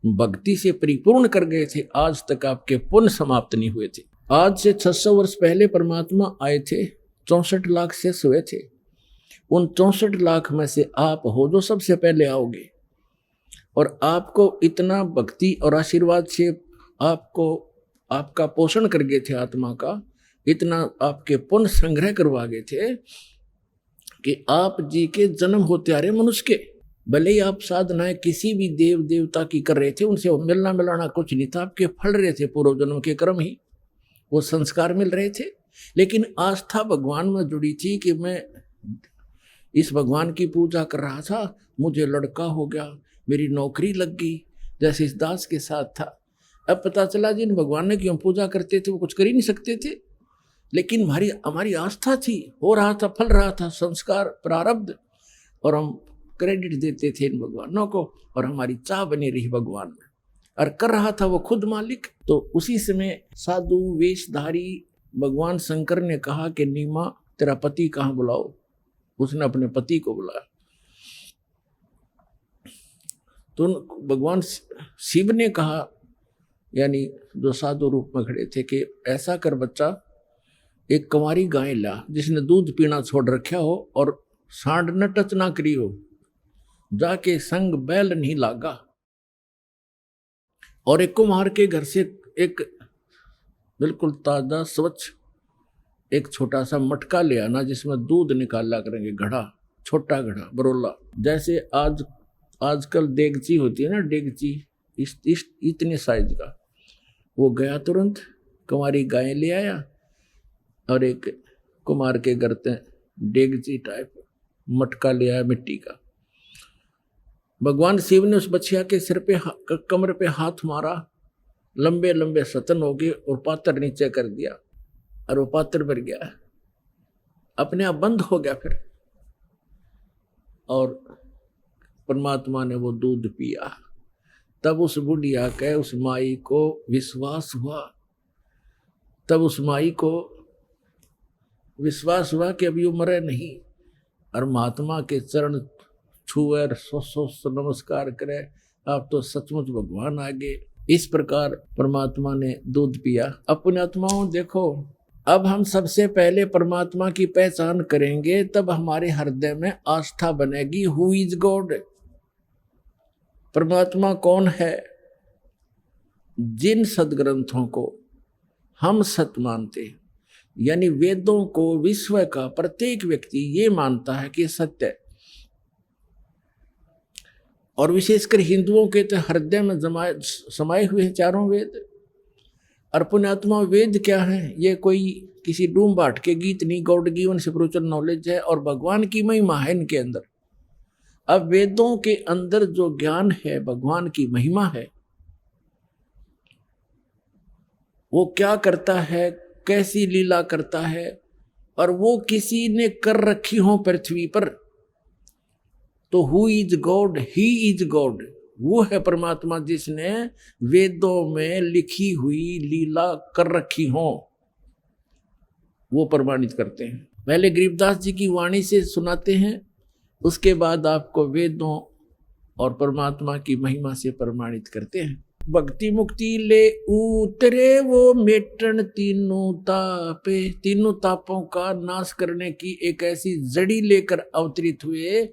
भक्ति से परिपूर्ण कर गए थे। आज तक आपके पुण्य समाप्त नहीं हुए थे। आज से 600 वर्ष पहले परमात्मा आए थे, 64 लाख शेष हुए थे। उन 64 लाख में से आप हो जो सबसे पहले आओगे, और आपको इतना भक्ति और आशीर्वाद से आपको आपका पोषण कर गए थे, आत्मा का इतना आपके पुण्य संग्रह करवा गए थे कि आप जी के जन्म होते आ रहे मनुष्य के। भले ही आप साधनाएं किसी भी देव देवता की कर रहे थे, उनसे मिलना मिलाना कुछ नहीं था, आपके फल रहे थे पूर्व जन्म के कर्म ही, वो संस्कार मिल रहे थे। लेकिन आस्था भगवान में जुड़ी थी कि मैं इस भगवान की पूजा कर रहा था, मुझे लड़का हो गया, मेरी नौकरी लग गई, जैसे इस दास के साथ था। अब पता चला जिन भगवान ने क्यों पूजा करते थे वो कुछ कर ही नहीं सकते थे, लेकिन हमारी आस्था थी, हो रहा था, फल रहा था, संस्कार प्रारब्ध, और हम क्रेडिट देते थे इन भगवानों को, और हमारी चाह बनी रही भगवान में, और कर रहा था वो खुद मालिक। तो उसी समय साधु वेशधारी भगवान शंकर ने कहा कि नीमा तेरा पति कहाँ, बुलाओ। उसने अपने पति को बुलाया। तो भगवान शिव ने कहा, यानी जो साधु रूप में खड़े थे, कि ऐसा कर बच्चा, एक कुंवारी गाय ला जिसने दूध पीना छोड़ रखा हो और सांड न टच ना करी हो, जाके संग बैल नहीं लागा। और एक कुम्हार के घर से एक बिल्कुल ताजा स्वच्छ एक छोटा सा मटका ले आना, जिसमें दूध निकाला करेंगे, घड़ा, छोटा घड़ा, बरोला। जैसे आजकल देगची होती है ना, डेगची, इतने साइज का। वो गया तुरंत, कुंवारी गाय ले आया और एक कुमार के घर से डेगची टाइप मटका ले आया मिट्टी का। भगवान शिव ने उस बच्चिया के सिर पे कमर पे हाथ मारा, लंबे लंबे सतन हो गए और पात्र नीचे कर दिया, और वो पात्र भर गया, अपने आप बंद हो गया फिर। और परमात्मा ने वो दूध पिया। तब उस बुढ़िया के, उस माई को विश्वास हुआ, तब उस माई को विश्वास हुआ कि अभी उम्र नहीं, और महात्मा के चरण छुए, सो नमस्कार करे, आप तो सचमुच भगवान आ गए। इस प्रकार परमात्मा ने दूध पिया। अपने आत्माओं देखो, अब हम सबसे पहले परमात्मा की पहचान करेंगे, तब हमारे हृदय में आस्था बनेगी। हु इज गॉड, परमात्मा कौन है। जिन सदग्रंथों को हम सत्य मानते, यानी वेदों को, विश्व का प्रत्येक व्यक्ति ये मानता है कि सत्य है, और विशेषकर हिंदुओं के तो हृदय में समाये हुए हैं चारों वेद। और पुण्यात्मा वेद क्या है, ये कोई किसी डूम बाट के गीत नहीं, गॉड गिवन स्पिरिचुअल नॉलेज है, और भगवान की महिमा है इनके अंदर। अब वेदों के अंदर जो ज्ञान है, भगवान की महिमा है, वो क्या करता है, कैसी लीला करता है, और वो किसी ने कर रखी हो पृथ्वी पर। तो who is God, he is God, वो है परमात्मा जिसने वेदों में लिखी हुई लीला कर रखी हो, वो प्रमाणित करते हैं। पहले गरीबदास जी की वाणी से सुनाते हैं, उसके बाद आपको वेदों और परमात्मा की महिमा से प्रमाणित करते हैं। भक्ति मुक्ति ले उतरे वो मेटन तीनों तापे। तीनों तापों का नाश करने की एक ऐसी जड़ी लेकर अवतरित हुए,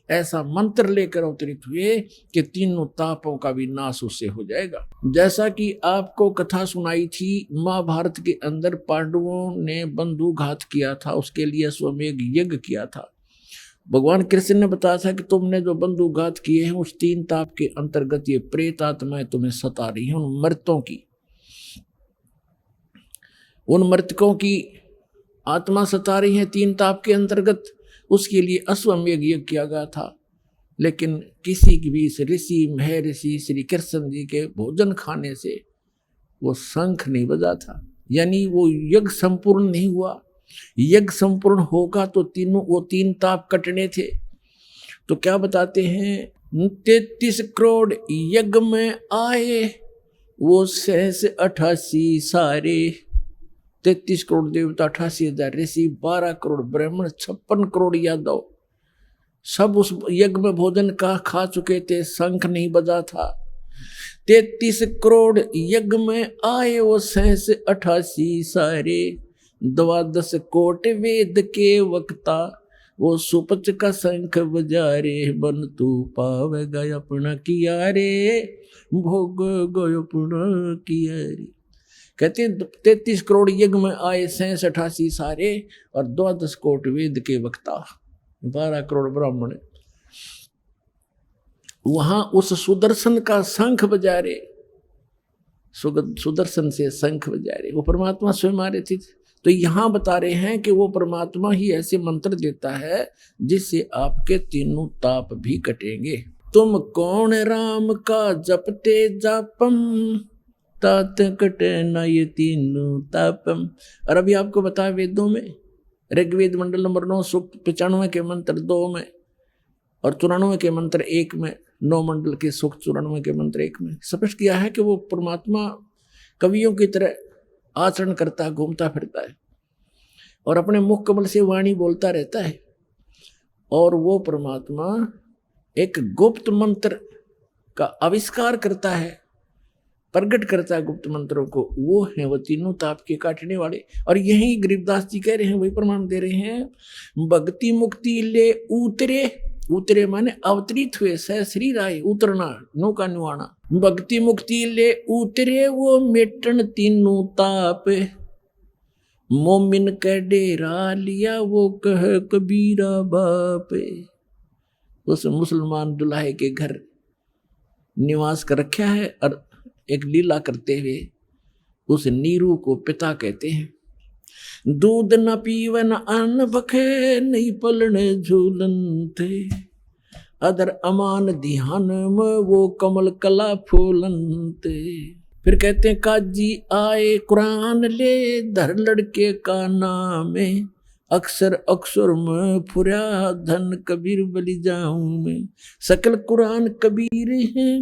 ऐसा मंत्र लेकर अवतरित हुए कि तीनों तापों का भी नाश उससे हो जाएगा। जैसा कि आपको कथा सुनाई थी, महाभारत के अंदर पांडवों ने बंधुघात किया था, उसके लिए अश्वमेध यज्ञ किया था। भगवान कृष्ण ने बताया था कि तुमने जो बंधुघात किए हैं उस 3 ताप के अंतर्गत ये प्रेत आत्माएं तुम्हें सता रही हैं, उन मृतकों की आत्मा सता रही है 3 ताप के अंतर्गत। उसके लिए अश्वमेध यज्ञ किया गया था, लेकिन किसी भी ऋषि महर्षि श्री कृष्ण जी के भोजन खाने से वो शंख नहीं बजा था, यानी वो यज्ञ संपूर्ण नहीं हुआ। यज्ञ संपूर्ण होगा तो वो 3 ताप कटने थे। तो क्या बताते हैं, 33 करोड़ यज्ञ में आए वो सहस 88 सारे। 33 करोड़ देवता, 88,000 ऋषि, 12 करोड़ ब्राह्मण, 56 करोड़ यादव, सब उस यज्ञ में भोजन का खा चुके थे, शंख नहीं बजा था। 33 करोड़ यज्ञ में आए वो सहस 88 सारे। 12 कोट वेद के वक्ता वो सुपच का शंख बजारे। बन तू पावेगा अपना किया रे, भोग गयो अपना किया रे। कहते हैं 33 करोड़ यज्ञ में आए 87 सारे और 12 कोट वेद के वक्ता, 12 करोड़ ब्राह्मण वहां उस सुदर्शन का शंख बजा रहे। सुदर्शन से शंख बजा रहे, वो परमात्मा स्वयं आ रहे थे। तो यहां बता रहे हैं कि वो परमात्मा ही ऐसे मंत्र देता है जिससे आपके तीनों ताप भी कटेंगे। तुम कौन राम का जपते जापम, तात कटे न ये तीनों तापम। और अभी आपको बताया वेदों में, ऋग्वेद मंडल नंबर 9 सूक्त 95 के मंत्र 2 में और 94 के मंत्र 1 में, 9 मंडल के सूक्त 94 के मंत्र 1 में स्पष्ट किया है कि वो परमात्मा कवियों की तरह आचरण करता है, घूमता फिरता है और अपने मुख कमल से वाणी बोलता रहता है। और वो परमात्मा एक गुप्त मंत्र का आविष्कार करता है, प्रकट करता है गुप्त मंत्रों को। वो है वो तीनों ताप के काटने वाले। और यही गरीबदास जी कह रहे हैं, वही प्रमाण दे रहे हैं। भक्ति मुक्ति ले उतरे, उतरे माने अवतरित हुए, सहश्री राय, उतरना, नौका नुआना। भक्ति मुक्ति ले उतरे वो मेटन तीनों ताप, मोमिन का डेरा लिया वो कह कबीरा बाप। उस मुसलमान दुल्हे के घर निवास कर रखा है और एक लीला करते हुए उस नीरू को पिता कहते हैं। दूध न पीवन अन्न बखे, नहीं पलने झूलन थे, अदर अमान ध्यान में वो कमल कला फूलन थे। फिर कहते हैं काजी आए कुरान ले, धर लड़के का नाम है, अक्सर अक्सर में फुरा धन कबीर बलि जाऊं मैं। सकल कुरान कबीर है,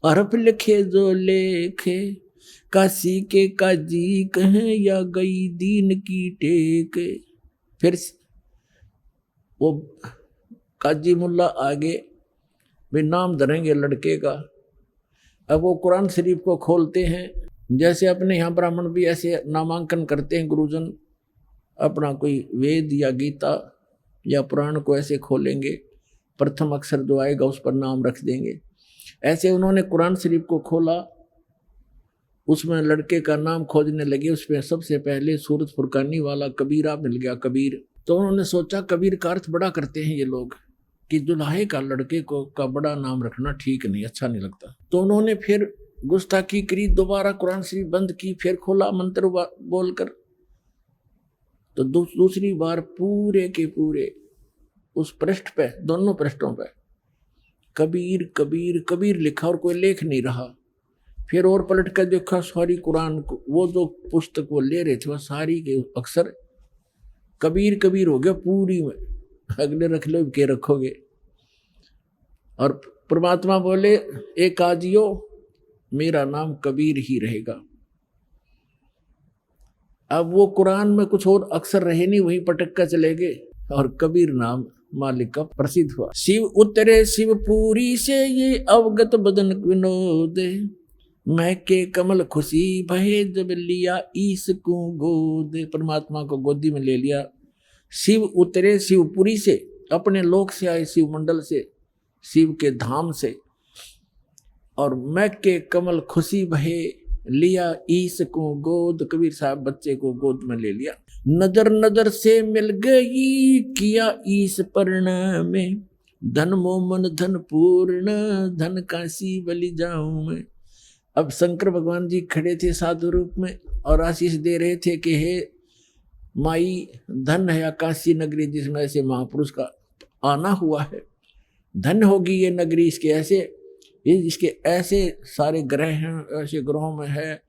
अरब लिखे जो लेखे, काशी के काजी कहें या गई दीन की टेक। फिर वो काजी मुल्ला आगे भी नाम धरेंगे लड़के का। अब वो कुरान शरीफ को खोलते हैं, जैसे अपने यहाँ ब्राह्मण भी ऐसे नामांकन करते हैं, गुरुजन अपना कोई वेद या गीता या पुराण को ऐसे खोलेंगे, प्रथम अक्षर जो आएगा उस पर नाम रख देंगे। ऐसे उन्होंने कुरान शरीफ को खोला, उसमें लड़के का नाम खोजने लगे। उसमें सबसे पहले सूरत फुरकानी वाला कबीरा मिल गया, कबीर। तो उन्होंने सोचा कबीर का अर्थ बड़ा करते हैं ये लोग कि दुल्हे का लड़के को का बड़ा नाम रखना ठीक नहीं, अच्छा नहीं लगता। तो उन्होंने फिर गुस्ताखी करी, दोबारा कुरान शरीफ बंद की, फिर खोला मंत्र बोलकर। तो दूसरी बार पूरे के पूरे उस पृष्ठ पे, दोनों पृष्ठों पे कबीर कबीर कबीर लिखा और कोई लेख नहीं रहा। फिर और पलट कर देखा, सारी कुरान को, वो जो पुस्तक वो ले रहे थे वह सारी के अक्षर कबीर कबीर हो गया पूरी में। अगले रख लो के रखोगे। और परमात्मा बोले एक आजियो मेरा नाम कबीर ही रहेगा। अब वो कुरान में कुछ और अक्षर रहे नहीं, वही पटक कर चले गए और कबीर नाम मालिक का प्रसिद्ध हुआ। शिव उतरे शिवपुरी से ये अवगत बदन विनोद, मैं के कमल खुशी भये जब लिया ईस को गोद, परमात्मा को गोदी में ले लिया। शिव उतरे शिवपुरी से, अपने लोक से आए, शिव मंडल से, शिव के धाम से, और मैं के कमल खुशी भये लिया ईस को गोद, कबीर साहब बच्चे को गोद में ले लिया। नजर नजर से मिल गई किया ईस प्रणाम में, धन मोमन धन पूर्ण धन काशी बलि जाऊं मैं। अब शंकर भगवान जी खड़े थे साधु रूप में और आशीष दे रहे थे कि हे माई, धन है काशी नगरी जिसमें ऐसे महापुरुष का आना हुआ है, धन होगी ये नगरी, इसके ऐसे सारे ग्रह हैं, ऐसे ग्रहों में है,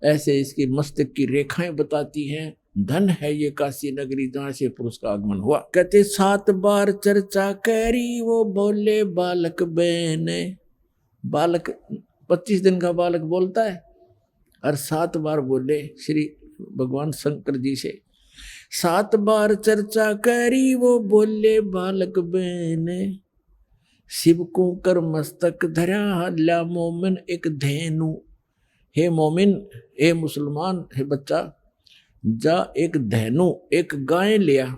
ऐसे इसकी मस्तक की रेखाएं बताती हैं, धन है ये काशी नगरी जहाँ से पुरुष का आगमन हुआ। कहते 7 बार चर्चा करी वो बोले बालक बहने, बालक 25 दिन का बालक बोलता है और 7 बार बोले श्री भगवान शंकर जी से। 7 बार चर्चा करी वो बोले बालक बहने, शिव को कर मस्तक धरा ला मोमिन एक धेनु। हे मोमिन, हे मुसलमान, हे बच्चा, जा एक धेनु, एक गाय लिया,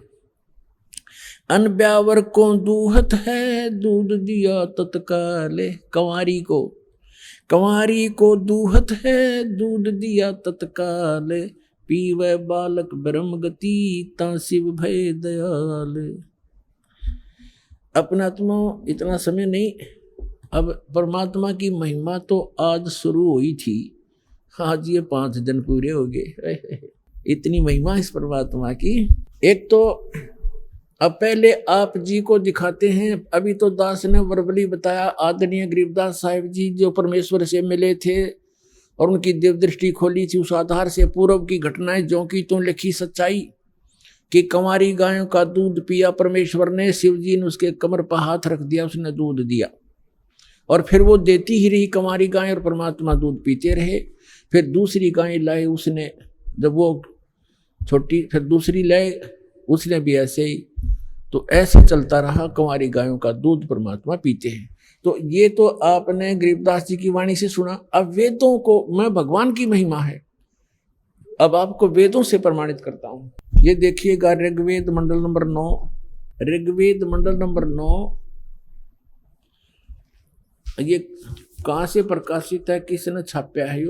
अनब्यावर को दूहत है दूध दिया तत्काले। कंवारी को दूहत है दूध दिया तत्काले, पीवे बालक ब्रह्म गति ता शिव भय दयाल। अपनात्मा इतना समय नहीं, अब परमात्मा की महिमा तो आज शुरू हुई थी, आज ये 5 दिन पूरे हो गए। इतनी महिमा इस परमात्मा की। एक तो अब पहले आप जी को दिखाते हैं, अभी तो दास ने वर्बली बताया, आदरणीय गरीबदास साहिब जी जो परमेश्वर से मिले थे और उनकी दिव्य दृष्टि खोली थी, उस आधार से पूर्व की घटनाएं जो की तो लिखी सच्चाई कि कंवारी गायों का दूध पिया परमेश्वर ने, शिव जी ने उसके कमर पर हाथ रख दिया, उसने दूध दिया और फिर वो देती ही रही कंवारी गाय और परमात्मा दूध पीते रहे। फिर दूसरी गाय लाए उसने, जब वो छोटी, फिर दूसरी लाए उसने भी ऐसे ही, तो ऐसे चलता रहा, कंवारी गायों का दूध परमात्मा पीते हैं। तो ये तो आपने गरीबदास जी की वाणी से सुना। अब वेदों को, मैं भगवान की महिमा है, अब आपको वेदों से प्रमाणित करता हूं। ये देखिएगा ऋग्वेद मंडल नंबर 9, ऋग्वेद मंडल नंबर 9, ये कहाँ से प्रकाशित है, किसने छापा है?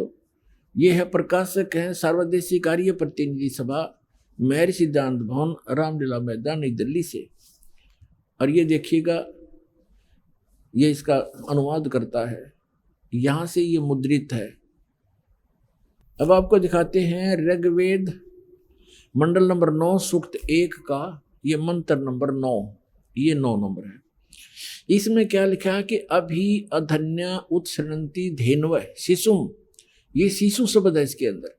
ये है प्रकाशक है सर्वदेशी कार्य प्रतिनिधि सभा, महर्षि सिद्धांत भवन, रामलीला मैदान, नई दिल्ली से। और ये देखिएगा, ये इसका अनुवाद करता है, यहाँ से ये मुद्रित है। अब आपको दिखाते हैं ऋग्वेद मंडल नंबर 9 सूक्त 1 का ये मंत्र नंबर 9, ये 9 नंबर है। इसमें क्या लिखा है कि अभी अधन्या उत्सृणंती धेनव शिशुम, ये शिशु शब्द है इसके अंदर,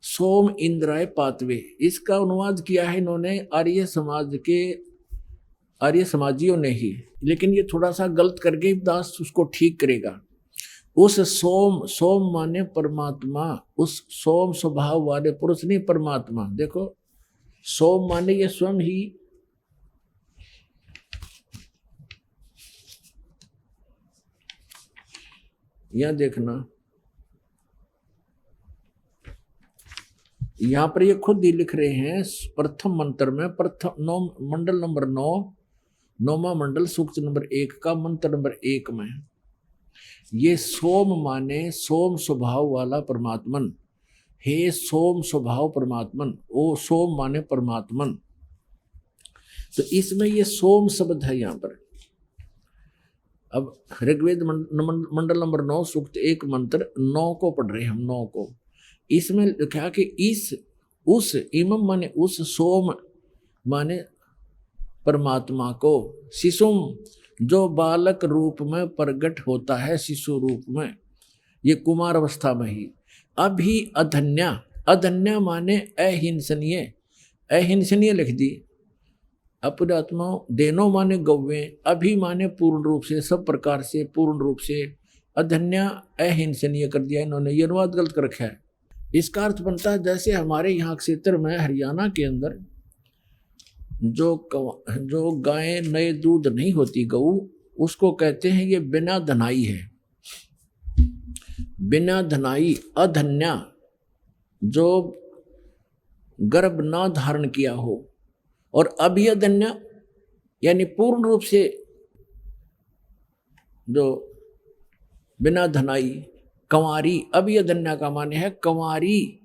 सोम इंद्राय पातवे, इसका अनुवाद किया है इन्होंने आर्य समाजियों ने ही, लेकिन ये थोड़ा सा गलत करके दास उसको ठीक करेगा। उस सोम माने परमात्मा, उस सोम स्वभाव वाले पुरुष नहीं परमात्मा। देखो सोम माने ये स्वयं ही, यहां देखना, यहां पर ये खुद ही लिख रहे हैं प्रथम मंत्र में, प्रथम मंडल नंबर 9, 9वां मंडल सूक्त नंबर 1 का मंत्र नंबर 1 में, ये सोम माने सोम स्वभाव वाला परमात्मन, हे सोम स्वभाव परमात्मन, ओ सोम माने परमात्मन। तो इसमें ये सोम शब्द है यहाँ पर। अब ऋग्वेद मंडल नंबर 9 सूक्त 1 मंत्र 9 को पढ़ रहे हैं हम, 9 को। इसमें लिखा कि उस इमम माने उस, सोम माने परमात्मा को, शिशुम जो बालक रूप में प्रकट होता है, शिशु रूप में, ये कुमार अवस्था में ही। अभी अधन्या, अधन्या माने अहिंसनीय, अहिंसनीय लिख दी। अपरात्मा देनो माने गौवे, अभी माने पूर्ण रूप से, सब प्रकार से पूर्ण रूप से, अधन्या अहिंसनीय कर दिया इन्होंने, ये अनुवाद गलत कर रखा है। इसका अर्थ बनता है जैसे हमारे यहाँ क्षेत्र में हरियाणा के अंदर जो गाय नए दूध नहीं होती, गऊ, उसको कहते हैं ये बिना धनाई है। बिना धनाई अधन्या, जो गर्भ ना धारण किया हो, और अभिअधन्या यानी पूर्ण रूप से जो बिना धनाई कंवारी। अभिअधन्या का माने है कंवारी,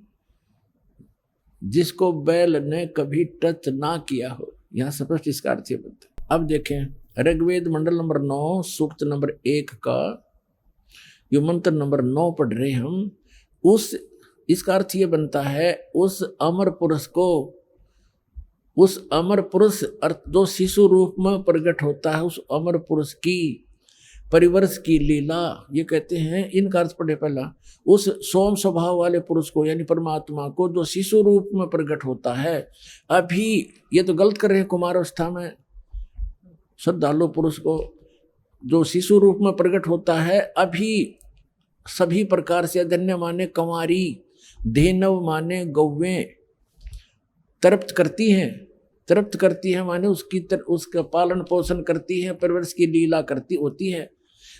जिसको बैल ने कभी टच ना किया हो। यहां स्पष्ट इसका अर्थ बनता है। अब देखें ऋग्वेद मंडल नंबर 9 सूक्त नंबर 1 का यो मंत्र नंबर 9 पढ़ रहे हम। इसका अर्थ ये बनता है उस अमर पुरुष को, उस अमर पुरुष अर्थ जो शिशु रूप में प्रकट होता है, उस अमर पुरुष की परिवर्ष की लीला ये कहते हैं। इनका अर्थ पढ़े पहला, उस सोम स्वभाव वाले पुरुष को यानी परमात्मा को जो शिशु रूप में प्रकट होता है। अभी ये तो गलत कर रहे हैं, कुमार अवस्था में श्रद्धालु पुरुष को जो शिशु रूप में प्रकट होता है, अभी सभी प्रकार से अधन्य माने कंवारी, धेनव माने गौवें तृप्त करती हैं। तृप्त करती है माने उसका पालन पोषण करती है, परवरिश की लीला करती होती है।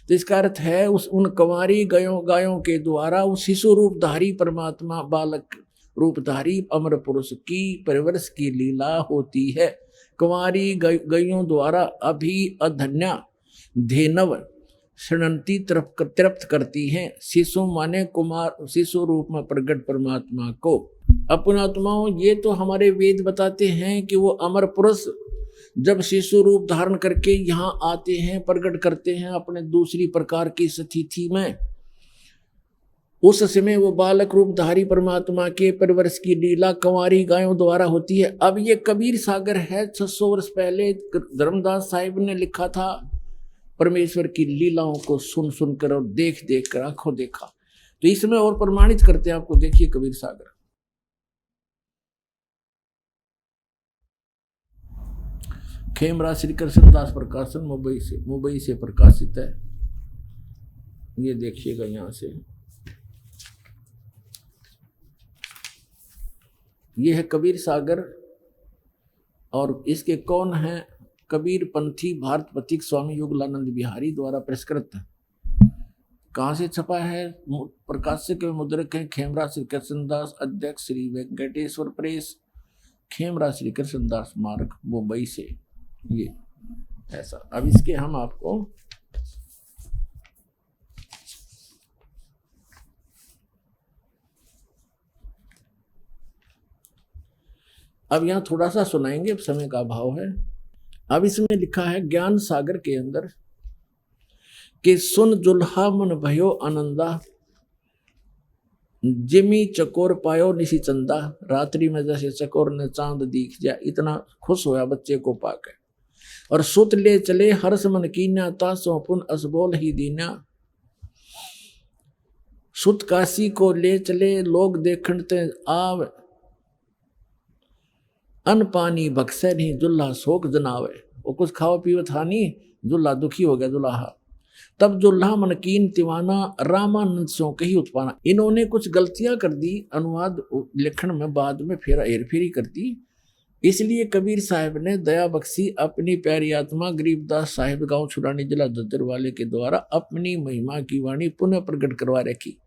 तो इसका अर्थ है उन कंवारी गायों के द्वारा उस शिशु रूपधारी परमात्मा बालक रूपधारी अमर पुरुष की परवरिश की लीला होती है। कंवारी गायों द्वारा अभी अधन्या धेनव शरणंती तृप्त करती हैं। शिशु माने कुमार, शिशु रूप में प्रकट परमात्मा को। अपनात्माओं, ये तो हमारे वेद बताते हैं कि वो अमर पुरुष जब शिशु रूप धारण करके यहाँ आते हैं, प्रकट करते हैं अपने दूसरी प्रकार की स्थिति में, उस समय वो बालक रूपधारी परमात्मा के परवरिश की लीला कंवारी गायों द्वारा होती है। अब ये कबीर सागर है, 600 वर्ष पहले धर्मदास साहिब ने लिखा था। परमेश्वर की लीलाओं को सुन सुनकर और देख देख कर आंखों देखा, तो इसमें और प्रमाणित करते हैं आपको। देखिए कबीर सागर, खेमराज श्री कृष्णदास प्रकाशन मुंबई से प्रकाशित है। ये देखिएगा यहां से, ये है कबीर सागर और इसके कौन है? कबीर पंथी भारत पथिक स्वामी युगलानंद बिहारी द्वारा पुरस्कृत। कहाँ से छपा है? प्रकाशक एवं मुद्रक है खेमराज श्री कृष्णदास, अध्यक्ष श्री वेंकटेश्वर प्रेस, खेमराज श्री कृष्णदास मार्ग, मुंबई से। ये ऐसा। अब इसके हम आपको अब यहां थोड़ा सा सुनाएंगे, अब समय का अभाव है। अब इसमें लिखा है ज्ञान सागर के अंदर कि सुन जुल्हा मन भयो आनंदा, जिमी चकोर पायो निशी चंदा। रात्रि में जैसे चकोर ने चांद दिख जाए, इतना खुश होया बच्चे को पाकर। और सुत ले चले हर्ष मन कीन्या, तासो पुन असबोल ही दीन्या। सुत काशी को ले चले लोग देखते आव, अन पानी बक्से नहीं जुल्हा शोक जनावे। वो कुछ खाओ पीओ था नहीं, जुल्हा दुखी हो गया दुल्हा। तब जुल्हा मनकीन तिवाना, रामानंद सो कही उत्पाना। इन्होंने कुछ गलतियां कर दी अनुवाद लेखन में, बाद में फिर हेरफेरी कर दी। इसलिए कबीर साहब ने दया बख्शी अपनी प्यारी आत्मा गरीबदास साहिब गांव छुरानी जिला दद्दर वाले के द्वारा अपनी महिमा की वाणी पुनः प्रकट करवा रखी।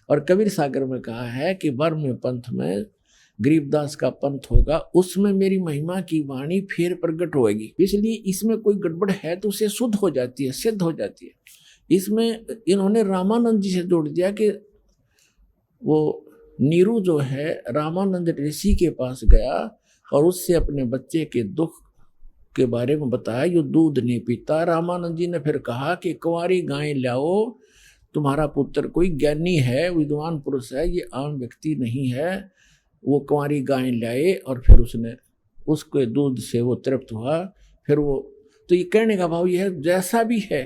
और कबीर सागर में कहा है कि बर्म पंथ में गरीबदास का पंथ होगा, उसमें मेरी महिमा की वाणी फिर प्रकट होगी। इसलिए इसमें कोई गड़बड़ है तो उसे शुद्ध हो जाती है, सिद्ध हो जाती है। इसमें इन्होंने रामानंद जी से जोड़ दिया कि वो नीरू जो है रामानंद ऋषि के पास गया और उससे अपने बच्चे के दुख के बारे में बताया, यो दूध नहीं पीता। रामानंद जी ने फिर कहा कि कुंवारी गाय लाओ, तुम्हारा पुत्र कोई ज्ञानी है, विद्वान पुरुष है, ये आम व्यक्ति नहीं है। वो कुंवारी गाय लाए और फिर उसने उसके दूध से वो तृप्त हुआ। फिर वो तो ये कहने का भाव ये है, जैसा भी है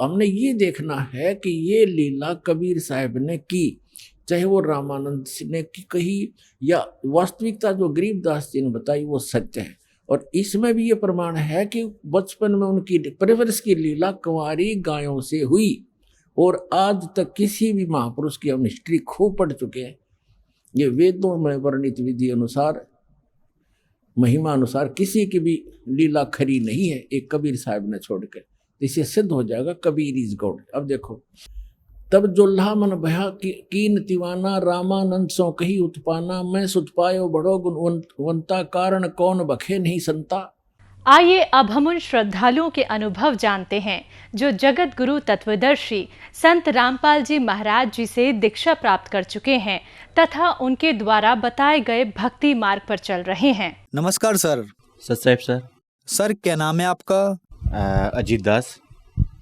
हमने ये देखना है कि ये लीला कबीर साहब ने की, चाहे वो रामानंद ने कही या वास्तविकता जो गरीबदास जी ने बताई वो सत्य है। और इसमें भी ये प्रमाण है कि बचपन में उनकी परवरिश की लीला कुंवारी गायों से हुई। और आज तक किसी भी महापुरुष की हम हिस्ट्री खूब पढ़ चुके हैं, ये वेदों में वर्णित विधि अनुसार महिमा अनुसार किसी की भी लीला खरी नहीं है, एक कबीर साहब ने छोड़ के। इसे सिद्ध हो जाएगा कबीर इज गॉड। अब देखो, तब जोल्हा मन भया कीन तिवाना, रामानंद सो कही उत्पाना, मैं सुत पायो बड़ो गुणवंता, कारण कौन बखे नहीं संता। आइए अब हम उन श्रद्धालुओं के अनुभव जानते हैं जो जगत गुरु तत्वदर्शी संत रामपाल जी महाराज जी से दीक्षा प्राप्त कर चुके हैं तथा उनके द्वारा बताए गए भक्ति मार्ग पर चल रहे हैं। नमस्कार सर। सत सर। सर क्या नाम है आपका? अजीत दास।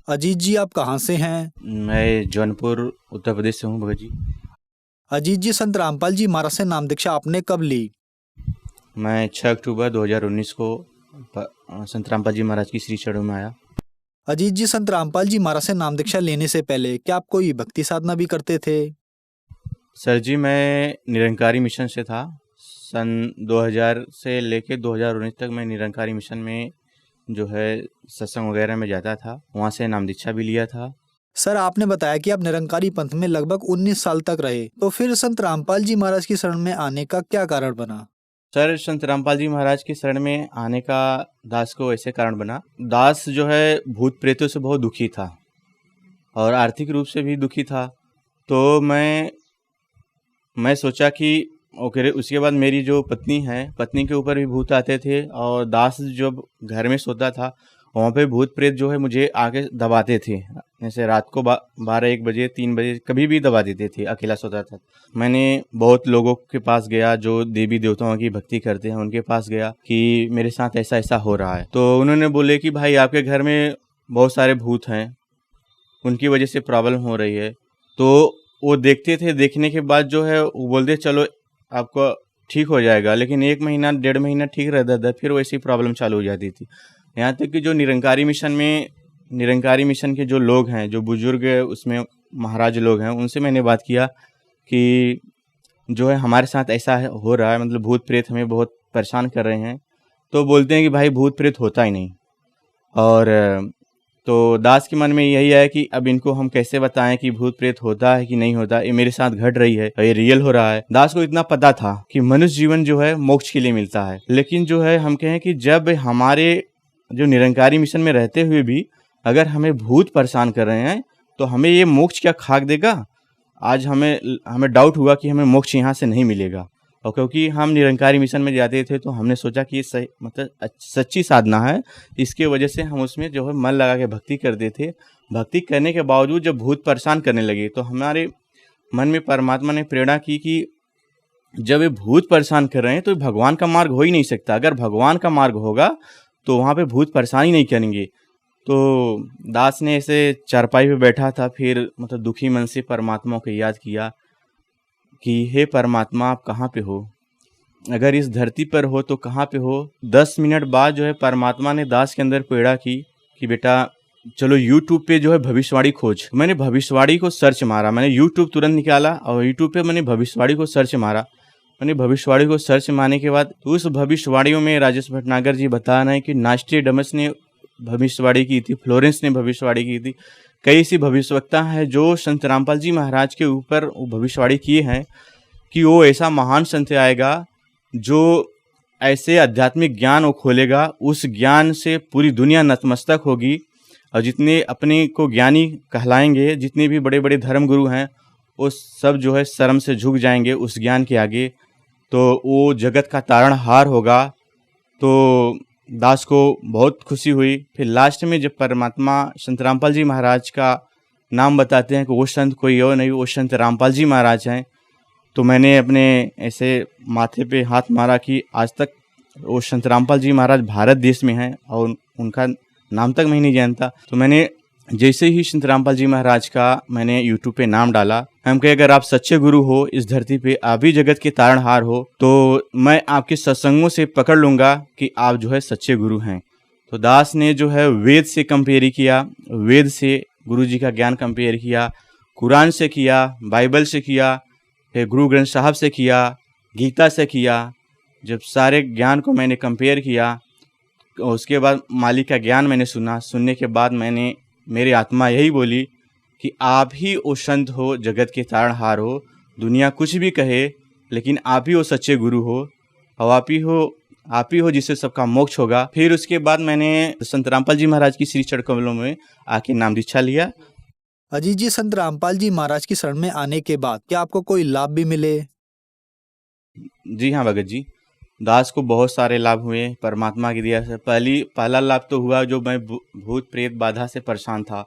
अजीत जी आप कहाँ से हैं? मैं जौनपुर उत्तर प्रदेश से हूँ भगत जी। अजीत जी, संत रामपाल जी महाराज से नाम दीक्षा आपने कब ली? मैं 6 अक्टूबर 2019 को संत रामपाल जी महाराज की श्री चरणों में आया। अजीत जी, संत रामपाल जी महाराज से नाम दीक्षा लेने से पहले क्या आप कोई भक्ति साधना भी करते थे? सर जी, मैं निरंकारी मिशन से था। सन 2000 से लेके 2019 तक मैं निरंकारी मिशन में जो है सत्संग वगैरह में जाता था, वहाँ से नाम दीक्षा भी लिया था। सर आपने बताया कि आप निरंकारी पंथ में लगभग 19 साल तक रहे, तो फिर संत रामपाल जी महाराज की शरण में आने का क्या कारण बना? सर, संत रामपाल जी महाराज की शरण में आने का दास को ऐसे कारण बना, दास जो है भूत प्रेतों से बहुत दुखी था और आर्थिक रूप से भी दुखी था। तो मैं सोचा कि ओके, उसके बाद मेरी जो पत्नी है, पत्नी के ऊपर भी भूत आते थे और दास जब घर में सोता था वहाँ पे भूत प्रेत जो है मुझे आके दबाते थे। जैसे रात को 12-1 बजे 3 बजे कभी भी दबा देते थे, अकेला सोता था। मैंने बहुत लोगों के पास गया जो देवी देवताओं की भक्ति करते हैं, उनके पास गया कि मेरे साथ ऐसा ऐसा हो रहा है। तो उन्होंने बोले कि भाई आपके घर में बहुत सारे भूत हैं, उनकी वजह से प्रॉब्लम हो रही है। तो वो देखते थे, देखने के बाद जो है वो बोलते चलो आपको ठीक हो जाएगा, लेकिन 1 महीना 1.5 महीना ठीक रहता था, फिर वैसी प्रॉब्लम चालू हो जाती थी। यहाँ तक कि जो निरंकारी मिशन के जो लोग हैं, जो बुजुर्ग उसमें महाराज लोग हैं, उनसे मैंने बात किया कि जो है हमारे साथ ऐसा हो रहा है, मतलब भूत प्रेत हमें बहुत परेशान कर रहे हैं। तो बोलते हैं कि भाई भूत प्रेत होता ही नहीं। और तो दास के मन में यही है कि अब इनको हम कैसे बताएं कि भूत प्रेत होता है कि नहीं होता, ये मेरे साथ घट रही है, ये रियल हो रहा है। दास को इतना पता था कि मनुष्य जीवन जो है मोक्ष के लिए मिलता है, लेकिन जो है हम कहें कि जब हमारे जो निरंकारी मिशन में रहते हुए भी अगर हमें भूत परेशान कर रहे हैं तो हमें ये मोक्ष क्या खाक देगा। आज हमें डाउट हुआ कि हमें मोक्ष यहाँ से नहीं मिलेगा, और क्योंकि हम निरंकारी मिशन में जाते थे तो हमने सोचा कि ये सही मतलब सच्ची साधना है, इसके वजह से हम उसमें जो है मन लगा के भक्ति करते थे। भक्ति करने के बावजूद जब भूत परेशान करने लगे तो हमारे मन में परमात्मा ने प्रेरणा की कि जब ये भूत परेशान कर रहे हैं तो भगवान का मार्ग हो ही नहीं सकता। अगर भगवान का मार्ग होगा तो वहाँ पे भूत परेशान ही नहीं करेंगे। तो दास ने ऐसे चारपाई पे बैठा था, फिर मतलब दुखी मन से परमात्मा को याद किया कि हे परमात्मा, आप कहाँ पे हो? अगर इस धरती पर हो तो कहाँ पे हो? 10 मिनट बाद जो है परमात्मा ने दास के अंदर प्रेरणा की कि बेटा चलो यूट्यूब पे जो है भविष्यवाणी खोज। मैंने भविष्यवाणी को सर्च मारा, मैंने यूट्यूब तुरंत निकाला और यूट्यूब पे मैंने भविष्यवाणी को सर्च मारा। मैंने भविष्यवाणी को सर्च मारने के बाद उस भविष्यवाणियों में राजेश भटनागर जी बता रहे हैं कि नास्ट्रेडमस ने भविष्यवाणी की थी, फ्लोरेंस ने भविष्यवाणी की थी, कई ऐसी भविष्यवक्ता हैं जो संत रामपाल जी महाराज के ऊपर भविष्यवाणी किए हैं कि वो ऐसा महान संत आएगा जो ऐसे आध्यात्मिक ज्ञान वो खोलेगा, उस ज्ञान से पूरी दुनिया नतमस्तक होगी और जितने अपने को ज्ञानी कहलाएंगे, जितने भी बड़े बड़े धर्म गुरु हैं, वो सब जो है शर्म से झुक जाएंगे उस ज्ञान के आगे। तो वो जगत का तारणहार होगा। तो दास को बहुत खुशी हुई। फिर लास्ट में जब परमात्मा संत रामपाल जी महाराज का नाम बताते हैं कि वो संत कोई और नहीं, वो संत रामपाल जी महाराज हैं, तो मैंने अपने ऐसे माथे पे हाथ मारा कि आज तक वो संत रामपाल जी महाराज भारत देश में हैं और उनका नाम तक मैं नहीं जानता। तो मैंने जैसे ही संत रामपाल जी महाराज का मैंने यूट्यूब पे नाम डाला, हम कहे अगर आप सच्चे गुरु हो इस धरती पे, आप ही जगत के तारणहार हो, तो मैं आपके सत्संगों से पकड़ लूँगा कि आप जो है सच्चे गुरु हैं। तो दास ने जो है वेद से कंपेयर किया, वेद से गुरु जी का ज्ञान कंपेयर किया, कुरान से किया, बाइबल से किया, फिर गुरु ग्रंथ साहब से किया, गीता से किया। जब सारे ज्ञान को मैंने कंपेयर किया, उसके बाद मालिक का ज्ञान मैंने सुना। सुनने के बाद मेरी आत्मा यही बोली कि आप ही वो संत हो, जगत के तारणहार हो। दुनिया कुछ भी कहे, लेकिन आप ही वो सच्चे गुरु हो और आप ही हो जिससे सबका मोक्ष होगा। फिर उसके बाद मैंने संत रामपाल जी महाराज की श्री चरण कमलों में आके नाम दीक्षा लिया। अजीत जी, संत रामपाल जी महाराज की शरण में आने के बाद क्या आपको कोई लाभ भी मिले? जी हाँ भगत जी, दास को बहुत सारे लाभ हुए परमात्मा की दया से। पहला लाभ तो हुआ, जो मैं भूत प्रेत बाधा से परेशान था,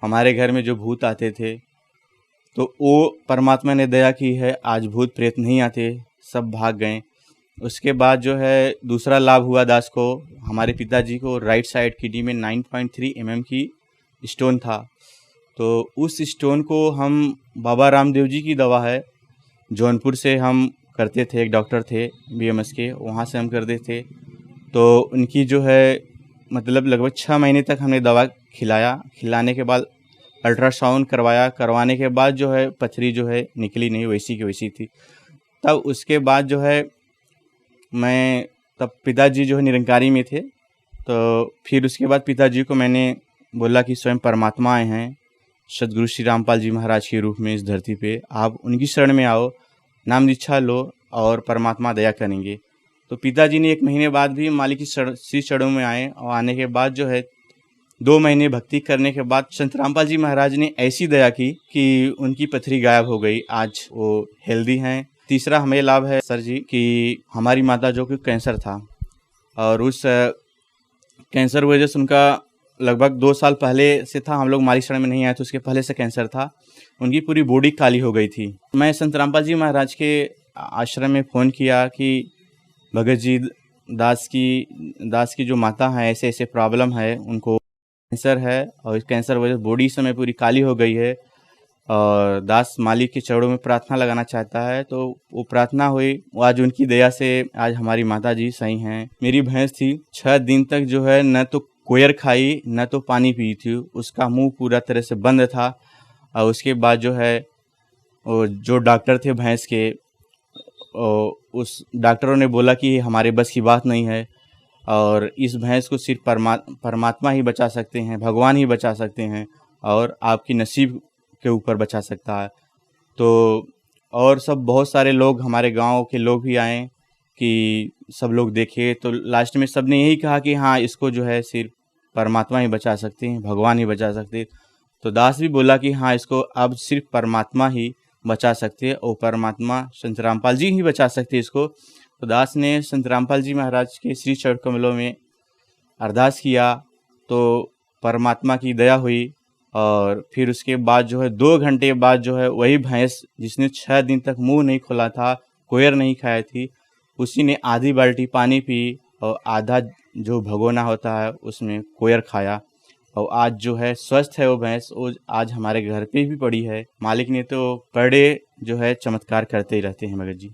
हमारे घर में जो भूत आते थे, तो वो परमात्मा ने दया की है, आज भूत प्रेत नहीं आते, सब भाग गए। उसके बाद जो है दूसरा लाभ हुआ दास को, हमारे पिताजी को राइट साइड किडनी में 9.3 mm की स्टोन था। तो उस स्टोन को हम बाबा रामदेव जी की दवा है, जौनपुर से हम करते थे, एक डॉक्टर थे BMS के, वहाँ से हम करते थे। तो उनकी जो है मतलब लगभग 6 महीने तक हमने दवा खिलाने के बाद अल्ट्रासाउंड करवाने के बाद जो है पथरी जो है निकली नहीं, वैसी की वैसी थी। तब उसके बाद जो है तब पिताजी जो है निरंकारी में थे, तो फिर उसके बाद पिताजी को मैंने बोला कि स्वयं परमात्मा आए हैं सदगुरु श्री रामपाल जी महाराज के रूप में इस धरती पे, आप उनकी शरण में आओ, नाम दीक्षा लो और परमात्मा दया करेंगे। तो पिताजी ने 1 महीने बाद भी मालिक की श्री चरणों में आए, और आने के बाद जो है 2 महीने भक्ति करने के बाद संत रामपाल जी महाराज ने ऐसी दया की कि उनकी पथरी गायब हो गई, आज वो हेल्दी हैं। तीसरा हमें लाभ है सर जी कि हमारी माता जो कि कैंसर था, और उस कैंसर वजह से उनका लगभग 2 साल पहले से था, हम लोग मालिक शरण में नहीं आए तो उसके पहले से कैंसर था, उनकी पूरी बॉडी काली हो गई थी। मैं संत रामपाल जी महाराज के आश्रम में फ़ोन किया कि भगत जी, दास की जो माता है ऐसे ऐसे प्रॉब्लम है, उनको कैंसर है और इस कैंसर वजह से बॉडी समय पूरी काली हो गई है, और दास मालिक के चरणों में प्रार्थना लगाना चाहता है। तो वो प्रार्थना हुई, आज उनकी दया से आज हमारी माता जी सही हैं। मेरी भैंस थी, 6 दिन तक जो है न तो कोयर खाई न तो पानी पी थी, उसका मुंह पूरा तरह से बंद था। और उसके बाद जो है जो डॉक्टर थे भैंस के, उस डॉक्टरों ने बोला कि हमारे बस की बात नहीं है, और इस भैंस को सिर्फ परमात्मा ही बचा सकते हैं, भगवान ही बचा सकते हैं, और आपकी नसीब के ऊपर बचा सकता है। तो और सब बहुत सारे लोग, हमारे गांव के लोग भी आए कि सब लोग देखे, तो लास्ट में सब ने यही कहा कि हाँ, इसको जो है सिर्फ परमात्मा ही बचा सकते हैं, भगवान ही बचा सकते हैं। तो दास भी बोला कि हाँ, इसको अब सिर्फ परमात्मा ही बचा सकते हैं, और परमात्मा संत रामपाल जी ही बचा सकते हैं इसको। तो दास ने संत रामपाल जी महाराज के श्री चरण कमलों में अरदास किया, तो परमात्मा की दया हुई। और फिर उसके बाद जो है 2 घंटे बाद जो है वही भैंस जिसने 6 दिन तक मुंह नहीं खोला था, कोयर नहीं खाया थी, उसी ने आधी बाल्टी पानी पी और आधा जो भगोना होता है उसमें कोयर खाया, और आज जो है स्वस्थ है वो भैंस। वो आज हमारे घर पे भी पड़ी है। मालिक ने तो पर डे जो है चमत्कार करते ही रहते हैं भगत जी।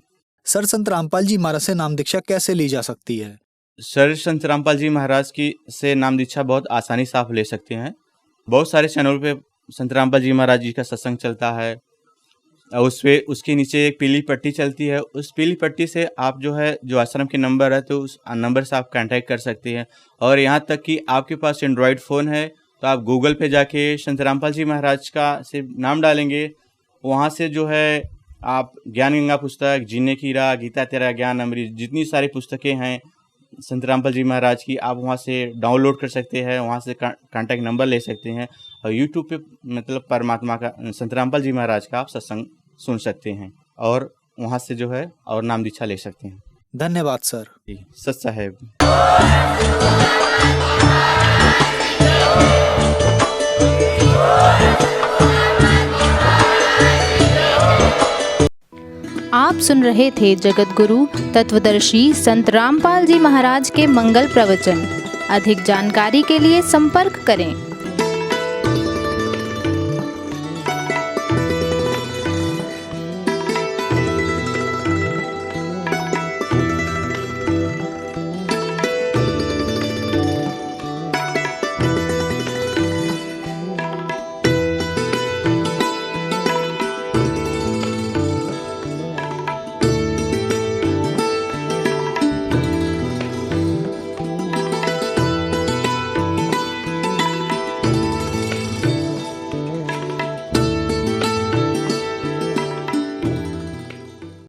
सर, संत रामपाल जी महाराज से नाम दीक्षा कैसे ली जा सकती है? सर, संत रामपाल जी महाराज की से नाम दीक्षा बहुत आसानी से आप ले सकते हैं। बहुत सारे चैनल पे संत रामपाल जी महाराज जी का सत्संग चलता है, और उसके नीचे एक पीली पट्टी चलती है। उस पीली पट्टी से आप जो है जो आश्रम के नंबर है, तो उस नंबर से आप कांटेक्ट कर सकते हैं। और यहाँ तक कि आपके पास एंड्रॉयड फ़ोन है तो आप गूगल पे जाके संत रामपाल जी महाराज का से नाम डालेंगे, वहाँ से जो है आप ज्ञान गंगा पुस्तक, जीने की राह, गीता तेरा ज्ञान अमृत, जितनी सारी पुस्तकें हैं संत रामपाल जी महाराज की, आप वहाँ से डाउनलोड कर सकते हैं, वहाँ से कांटेक्ट नंबर ले सकते हैं, और यूट्यूब पे मतलब परमात्मा का संत रामपाल जी महाराज का आप सत्संग सुन सकते हैं, और वहाँ से जो है और नाम दीक्षा ले सकते हैं। धन्यवाद सर। सत साहेब। आप सुन रहे थे जगत गुरु तत्वदर्शी संत रामपाल जी महाराज के मंगल प्रवचन। अधिक जानकारी के लिए संपर्क करें